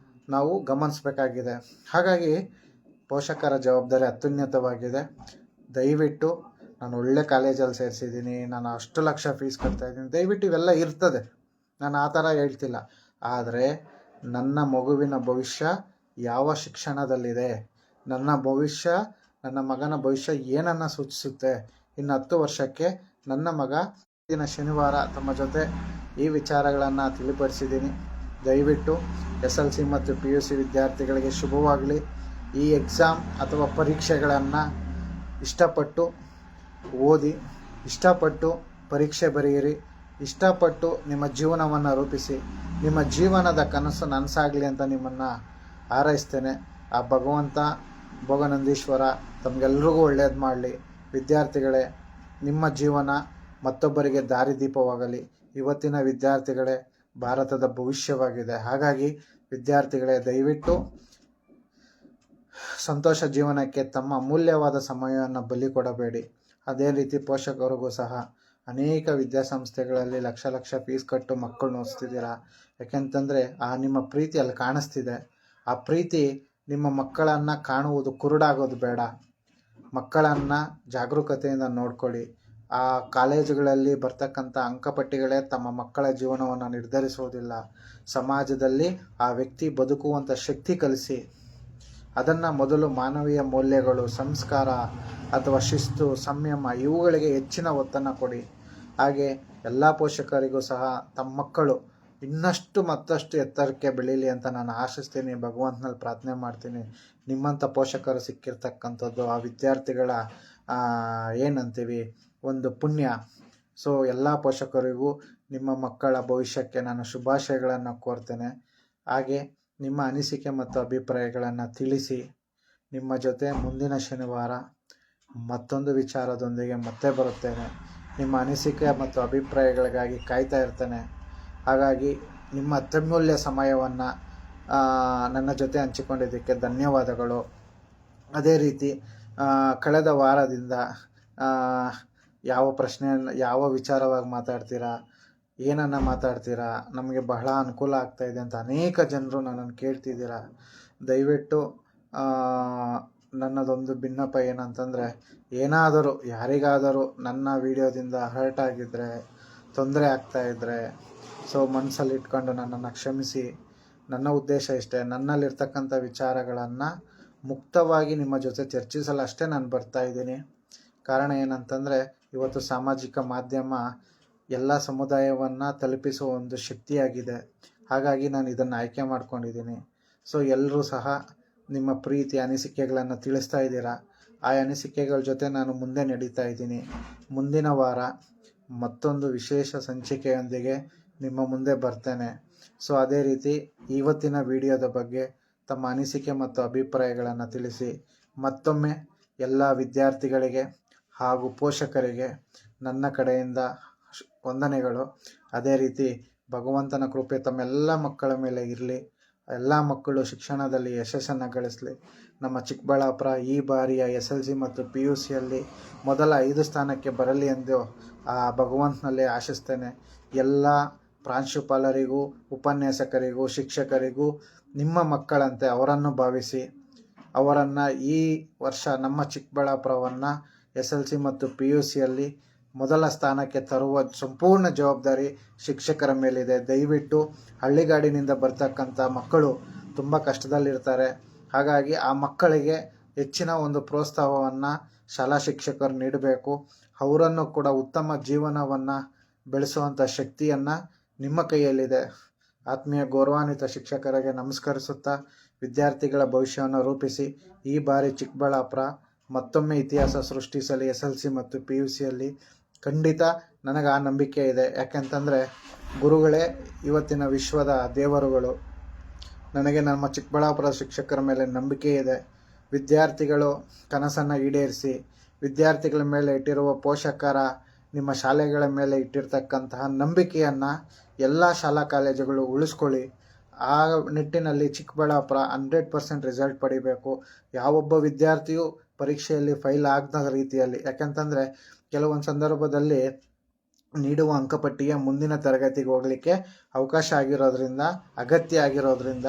ನಾವು ಗಮನಿಸಬೇಕಾಗಿದೆ. ಹಾಗಾಗಿ ಪೋಷಕರ ಜವಾಬ್ದಾರಿ ಅತ್ಯುನ್ನತವಾಗಿದೆ. ದಯವಿಟ್ಟು ನಾನು ಒಳ್ಳೆ ಕಾಲೇಜಲ್ಲಿ ಸೇರಿಸಿದ್ದೀನಿ, ನಾನು ಅಷ್ಟು ಲಕ್ಷ ಫೀಸ್ ಕಟ್ತಾಯಿದ್ದೀನಿ, ದಯವಿಟ್ಟು ಇವೆಲ್ಲ ಇರ್ತದೆ, ನಾನು ಆ ಥರ ಹೇಳ್ತಿಲ್ಲ. ಆದರೆ ನನ್ನ ಮಗುವಿನ ಭವಿಷ್ಯ ಯಾವ ಶಿಕ್ಷಣದಲ್ಲಿದೆ, ನನ್ನ ಭವಿಷ್ಯ, ನನ್ನ ಮಗನ ಭವಿಷ್ಯ ಏನನ್ನು ಸೂಚಿಸುತ್ತೆ, ಇನ್ನು 10 ವರ್ಷಕ್ಕೆ ನನ್ನ ಮಗ ದಿನ ಶನಿವಾರ ತಮ್ಮ ಜೊತೆ ಈ ವಿಚಾರಗಳನ್ನು ತಿಳಿಪಡಿಸಿದ್ದೀನಿ. ದಯವಿಟ್ಟು SLC ಮತ್ತು PUC ವಿದ್ಯಾರ್ಥಿಗಳಿಗೆ ಶುಭವಾಗಲಿ. ಈ ಎಕ್ಸಾಮ್ ಅಥವಾ ಪರೀಕ್ಷೆಗಳನ್ನು ಇಷ್ಟಪಟ್ಟು ಓದಿ, ಇಷ್ಟಪಟ್ಟು ಪರೀಕ್ಷೆ ಬರೆಯಿರಿ, ಇಷ್ಟಪಟ್ಟು ನಿಮ್ಮ ಜೀವನವನ್ನು ರೂಪಿಸಿ, ನಿಮ್ಮ ಜೀವನದ ಕನಸು ನನಸಾಗಲಿ ಅಂತ ನಿಮ್ಮನ್ನು ಹಾರೈಸ್ತೇನೆ. ಆ ಭಗವಂತ ಭೋಗನಂದೀಶ್ವರ ತಮಗೆಲ್ರಿಗೂ ಒಳ್ಳೆಯದು ಮಾಡಲಿ. ವಿದ್ಯಾರ್ಥಿಗಳೇ, ನಿಮ್ಮ ಜೀವನ ಮತ್ತೊಬ್ಬರಿಗೆ ದಾರಿದೀಪವಾಗಲಿ. ಇವತ್ತಿನ ವಿದ್ಯಾರ್ಥಿಗಳೇ ಭಾರತದ ಭವಿಷ್ಯವಾಗಿದೆ. ಹಾಗಾಗಿ ವಿದ್ಯಾರ್ಥಿಗಳೇ, ದಯವಿಟ್ಟು ಸಂತೋಷ ಜೀವನಕ್ಕೆ ತಮ್ಮ ಅಮೂಲ್ಯವಾದ ಸಮಯವನ್ನು ಬಲಿ ಕೊಡಬೇಡಿ. ಅದೇ ರೀತಿ ಪೋಷಕರಿಗೂ ಸಹ ಅನೇಕ ವಿದ್ಯಾಸಂಸ್ಥೆಗಳಲ್ಲಿ ಲಕ್ಷ ಫೀಸ್ ಕಟ್ಟು ಮಕ್ಕಳನ್ನ ಓದಿಸ್ತಿದ್ದೀರಾ. ಯಾಕೆಂತಂದರೆ ನಿಮ್ಮ ಪ್ರೀತಿ ಅಲ್ಲಿ ಕಾಣಿಸ್ತಿದೆ. ಆ ಪ್ರೀತಿ ನಿಮ್ಮ ಮಕ್ಕಳನ್ನು ಕಾಣುವುದು ಕುರುಡಾಗೋದು ಬೇಡ. ಮಕ್ಕಳನ್ನು ಜಾಗರೂಕತೆಯಿಂದ ನೋಡ್ಕೊಳ್ಳಿ. ಆ ಕಾಲೇಜುಗಳಲ್ಲಿ ಬರ್ತಕ್ಕಂಥ ಅಂಕಪಟ್ಟಿಗಳೇ ತಮ್ಮ ಮಕ್ಕಳ ಜೀವನವನ್ನು ನಿರ್ಧರಿಸುವುದಿಲ್ಲ. ಸಮಾಜದಲ್ಲಿ ಆ ವ್ಯಕ್ತಿ ಬದುಕುವಂಥ ಶಕ್ತಿ ಕಲಿಸಿ. ಅದನ್ನು ಮೊದಲು ಮಾನವೀಯ ಮೌಲ್ಯಗಳು, ಸಂಸ್ಕಾರ ಅಥವಾ ಶಿಸ್ತು, ಸಂಯಮ ಇವುಗಳಿಗೆ ಹೆಚ್ಚಿನ ಒತ್ತನ್ನು ಕೊಡಿ. ಹಾಗೆ ಎಲ್ಲ ಪೋಷಕರಿಗೂ ಸಹ ತಮ್ಮ ಮಕ್ಕಳು ಇನ್ನಷ್ಟು ಮತ್ತಷ್ಟು ಎತ್ತರಕ್ಕೆ ಬೆಳೀಲಿ ಅಂತ ನಾನು ಆಶಿಸ್ತೀನಿ. ಭಗವಂತನಲ್ಲಿ ಪ್ರಾರ್ಥನೆ ಮಾಡ್ತೀನಿ. ನಿಮ್ಮಂಥ ಪೋಷಕರು ಸಿಕ್ಕಿರ್ತಕ್ಕಂಥದ್ದು ಆ ವಿದ್ಯಾರ್ಥಿಗಳ ಏನಂತೀವಿ ಒಂದು ಪುಣ್ಯ. ಸೊ ಎಲ್ಲ ಪೋಷಕರಿಗೂ ನಿಮ್ಮ ಮಕ್ಕಳ ಭವಿಷ್ಯಕ್ಕೆ ನಾನು ಶುಭಾಶಯಗಳನ್ನು ಕೋರ್ತೇನೆ. ಹಾಗೆ ನಿಮ್ಮ ಅನಿಸಿಕೆ ಮತ್ತು ಅಭಿಪ್ರಾಯಗಳನ್ನು ತಿಳಿಸಿ. ನಿಮ್ಮ ಜೊತೆ ಮುಂದಿನ ಶನಿವಾರ ಮತ್ತೊಂದು ವಿಚಾರದೊಂದಿಗೆ ಮತ್ತೆ ಬರುತ್ತೇನೆ. ನಿಮ್ಮ ಅನಿಸಿಕೆ ಮತ್ತು ಅಭಿಪ್ರಾಯಗಳಿಗಾಗಿ ಕಾಯ್ತಾ ಇರ್ತೇನೆ. ಹಾಗಾಗಿ ನಿಮ್ಮ ಅತ್ಯಮೂಲ್ಯ ಸಮಯವನ್ನು ನನ್ನ ಜೊತೆ ಹಂಚಿಕೊಂಡಿದ್ದಕ್ಕೆ ಧನ್ಯವಾದಗಳು. ಅದೇ ರೀತಿ ಕಳೆದ ವಾರದಿಂದ ಯಾವ ಪ್ರಶ್ನೆಯನ್ನು, ಯಾವ ವಿಚಾರವಾಗಿ ಮಾತಾಡ್ತೀರಾ, ಏನನ್ನು ಮಾತಾಡ್ತೀರಾ, ನಮಗೆ ಬಹಳ ಅನುಕೂಲ ಆಗ್ತಾಯಿದೆ ಅಂತ ಅನೇಕ ಜನರು ನನ್ನನ್ನು ಕೇಳ್ತಿದ್ದೀರಾ. ದಯವಿಟ್ಟು ನನ್ನದೊಂದು ಭಿನ್ನಪ ಏನಂತಂದರೆ, ಏನಾದರೂ ಯಾರಿಗಾದರೂ ನನ್ನ ವಿಡಿಯೋದಿಂದ ಹರ್ಟ್ ಆಗಿದ್ದರೆ, ತೊಂದರೆ ಆಗ್ತಾಯಿದ್ರೆ, ಸೊ ಮನಸ್ಸಲ್ಲಿ ಇಟ್ಕೊಂಡು ನನ್ನನ್ನು ಕ್ಷಮಿಸಿ. ನನ್ನ ಉದ್ದೇಶ ಇಷ್ಟೇ, ನನ್ನಲ್ಲಿರ್ತಕ್ಕಂಥ ವಿಚಾರಗಳನ್ನು ಮುಕ್ತವಾಗಿ ನಿಮ್ಮ ಜೊತೆ ಚರ್ಚಿಸಲು ಅಷ್ಟೇ ನಾನು ಬರ್ತಾಯಿದ್ದೀನಿ. ಕಾರಣ ಏನಂತಂದರೆ, ಇವತ್ತು ಸಾಮಾಜಿಕ ಮಾಧ್ಯಮ ಎಲ್ಲ ಸಮುದಾಯವನ್ನು ತಲುಪಿಸುವ ಒಂದು ಶಕ್ತಿಯಾಗಿದೆ. ಹಾಗಾಗಿ ನಾನು ಇದನ್ನು ಆಯ್ಕೆ ಮಾಡ್ಕೊಂಡಿದ್ದೀನಿ. ಸೊ ಎಲ್ಲರೂ ಸಹ ನಿಮ್ಮ ಪ್ರೀತಿ ಅನಿಸಿಕೆಗಳನ್ನು ತಿಳಿಸ್ತಾ ಇದ್ದೀರಾ. ಆ ಅನಿಸಿಕೆಗಳ ಜೊತೆ ನಾನು ಮುಂದೆ ನಡೀತಾ ಇದ್ದೀನಿ. ಮುಂದಿನ ವಾರ ಮತ್ತೊಂದು ವಿಶೇಷ ಸಂಚಿಕೆಯೊಂದಿಗೆ ನಿಮ್ಮ ಮುಂದೆ ಬರ್ತೇನೆ. ಸೊ ಅದೇ ರೀತಿ ಇವತ್ತಿನ ವಿಡಿಯೋದ ಬಗ್ಗೆ ತಮ್ಮ ಅನಿಸಿಕೆ ಮತ್ತು ಅಭಿಪ್ರಾಯಗಳನ್ನು ತಿಳಿಸಿ. ಮತ್ತೊಮ್ಮೆ ಎಲ್ಲ ವಿದ್ಯಾರ್ಥಿಗಳಿಗೆ ಹಾಗೂ ಪೋಷಕರಿಗೆ ನನ್ನ ಕಡೆಯಿಂದ ವಂದನೆಗಳು. ಅದೇ ರೀತಿ ಭಗವಂತನ ಕೃಪೆ ತಮ್ಮೆಲ್ಲ ಮಕ್ಕಳ ಮೇಲೆ ಇರಲಿ. ಎಲ್ಲ ಮಕ್ಕಳು ಶಿಕ್ಷಣದಲ್ಲಿ ಯಶಸ್ಸನ್ನು ಗಳಿಸಲಿ. ನಮ್ಮ ಚಿಕ್ಕಬಳ್ಳಾಪುರ ಈ ಬಾರಿಯ SLC ಮತ್ತು PUCಯಲ್ಲಿ ಮೊದಲ 5 ಸ್ಥಾನಕ್ಕೆ ಬರಲಿ ಎಂದು ಆ ಭಗವಂತನಲ್ಲಿ ಆಶಿಸ್ತೇನೆ. ಎಲ್ಲ ಪ್ರಾಂಶುಪಾಲರಿಗೂ, ಉಪನ್ಯಾಸಕರಿಗೂ, ಶಿಕ್ಷಕರಿಗೂ ನಿಮ್ಮ ಮಕ್ಕಳಂತೆ ಅವರನ್ನು ಭಾವಿಸಿ ಅವರನ್ನು ಈ ವರ್ಷ ನಮ್ಮ ಚಿಕ್ಕಬಳ್ಳಾಪುರವನ್ನು SLC ಮತ್ತು PUCಯಲ್ಲಿ ಮೊದಲ ಸ್ಥಾನಕ್ಕೆ ತರುವ ಸಂಪೂರ್ಣ ಜವಾಬ್ದಾರಿ ಶಿಕ್ಷಕರ ಮೇಲಿದೆ. ದಯವಿಟ್ಟು ಹಳ್ಳಿಗಾಡಿನಿಂದ ಬರ್ತಕ್ಕಂಥ ಮಕ್ಕಳು ತುಂಬ ಕಷ್ಟದಲ್ಲಿರ್ತಾರೆ. ಹಾಗಾಗಿ ಆ ಮಕ್ಕಳಿಗೆ ಹೆಚ್ಚಿನ ಒಂದು ಪ್ರೋತ್ಸಾಹವನ್ನು ಶಾಲಾ ಶಿಕ್ಷಕರು ನೀಡಬೇಕು. ಅವರನ್ನು ಕೂಡ ಉತ್ತಮ ಜೀವನವನ್ನು ಬೆಳೆಸುವಂಥ ಶಕ್ತಿಯನ್ನು ನಿಮ್ಮ ಕೈಯಲ್ಲಿದೆ. ಆತ್ಮೀಯ ಗೌರವಾನ್ವಿತ ಶಿಕ್ಷಕರಿಗೆ ನಮಸ್ಕರಿಸುತ್ತಾ, ವಿದ್ಯಾರ್ಥಿಗಳ ಭವಿಷ್ಯವನ್ನು ರೂಪಿಸಿ. ಈ ಬಾರಿ ಚಿಕ್ಕಬಳ್ಳಾಪುರ ಮತ್ತೊಮ್ಮೆ ಇತಿಹಾಸ ಸೃಷ್ಟಿಸಲಿ SLC ಮತ್ತು PUCಯಲ್ಲಿ. ಖಂಡಿತ ನನಗೆ ಆ ನಂಬಿಕೆ ಇದೆ. ಯಾಕೆಂತಂದರೆ ಗುರುಗಳೇ ಇವತ್ತಿನ ವಿಶ್ವದ ದೇವರುಗಳು. ನನಗೆ ನಮ್ಮ ಚಿಕ್ಕಬಳ್ಳಾಪುರ ಶಿಕ್ಷಕರ ಮೇಲೆ ನಂಬಿಕೆ ಇದೆ. ವಿದ್ಯಾರ್ಥಿಗಳು ಕನಸನ್ನು ಈಡೇರಿಸಿ, ವಿದ್ಯಾರ್ಥಿಗಳ ಮೇಲೆ ಇಟ್ಟಿರುವ ಪೋಷಕರ, ನಿಮ್ಮ ಶಾಲೆಗಳ ಮೇಲೆ ಇಟ್ಟಿರ್ತಕ್ಕಂತಹ ನಂಬಿಕೆಯನ್ನು ಎಲ್ಲ ಶಾಲಾ ಕಾಲೇಜುಗಳು ಉಳಿಸ್ಕೊಳ್ಳಿ. ಆ ನಿಟ್ಟಿನಲ್ಲಿ ಚಿಕ್ಕಬಳ್ಳಾಪುರ 100% ರಿಸಲ್ಟ್ ಪಡಿಬೇಕು. ಯಾವೊಬ್ಬ ವಿದ್ಯಾರ್ಥಿಯು ಪರೀಕ್ಷೆಯಲ್ಲಿ ಫೈಲ್ ಆಗದ ರೀತಿಯಲ್ಲಿ. ಯಾಕೆಂತಂದರೆ ಕೆಲವೊಂದು ಸಂದರ್ಭದಲ್ಲಿ ನೀಡುವ ಅಂಕಪಟ್ಟಿಗೆ ಮುಂದಿನ ತರಗತಿಗೆ ಹೋಗಲಿಕ್ಕೆ ಅವಕಾಶ ಆಗಿರೋದ್ರಿಂದ, ಅಗತ್ಯ ಆಗಿರೋದ್ರಿಂದ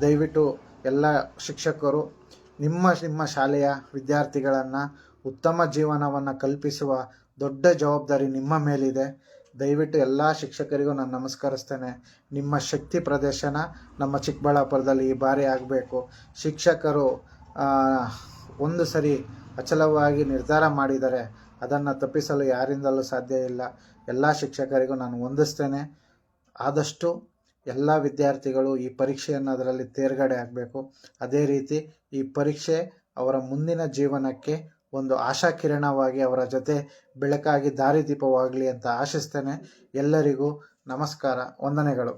ದಯವಿಟ್ಟು ಎಲ್ಲ ಶಿಕ್ಷಕರು ನಿಮ್ಮ ಶಾಲೆಯ ವಿದ್ಯಾರ್ಥಿಗಳನ್ನು ಉತ್ತಮ ಜೀವನವನ್ನು ಕಲ್ಪಿಸುವ ದೊಡ್ಡ ಜವಾಬ್ದಾರಿ ನಿಮ್ಮ ಮೇಲಿದೆ. ದಯವಿಟ್ಟು ಎಲ್ಲ ಶಿಕ್ಷಕರಿಗೂ ನಾನು ನಮಸ್ಕರಿಸ್ತೇನೆ. ನಿಮ್ಮ ಶಕ್ತಿ ಪ್ರದರ್ಶನ ನಮ್ಮ ಚಿಕ್ಕಬಳ್ಳಾಪುರದಲ್ಲಿ ಈ ಬಾರಿ ಆಗಬೇಕು. ಶಿಕ್ಷಕರು ಒಂದು ಸರಿ ಅಚಲವಾಗಿ ನಿರ್ಧಾರ ಮಾಡಿದರೆ ಅದನ್ನು ತಪ್ಪಿಸಲು ಯಾರಿಂದಲೂ ಸಾಧ್ಯ ಇಲ್ಲ. ಎಲ್ಲ ಶಿಕ್ಷಕರಿಗೂ ನಾನು ವಂದಿಸ್ತೇನೆ. ಆದಷ್ಟು ಎಲ್ಲ ವಿದ್ಯಾರ್ಥಿಗಳು ಈ ಪರೀಕ್ಷೆಯನ್ನು ಅದರಲ್ಲಿ ತೇರ್ಗಡೆ ಆಗಬೇಕು. ಅದೇ ರೀತಿ ಈ ಪರೀಕ್ಷೆ ಅವರ ಮುಂದಿನ ಜೀವನಕ್ಕೆ ಒಂದು ಆಶಾಕಿರಣವಾಗಿ ಅವರ ಜೊತೆ ಬೆಳಕಾಗಿ ದಾರಿದೀಪವಾಗಲಿ ಅಂತ ಆಶಿಸ್ತೇನೆ. ಎಲ್ಲರಿಗೂ ನಮಸ್ಕಾರ, ವಂದನೆಗಳು.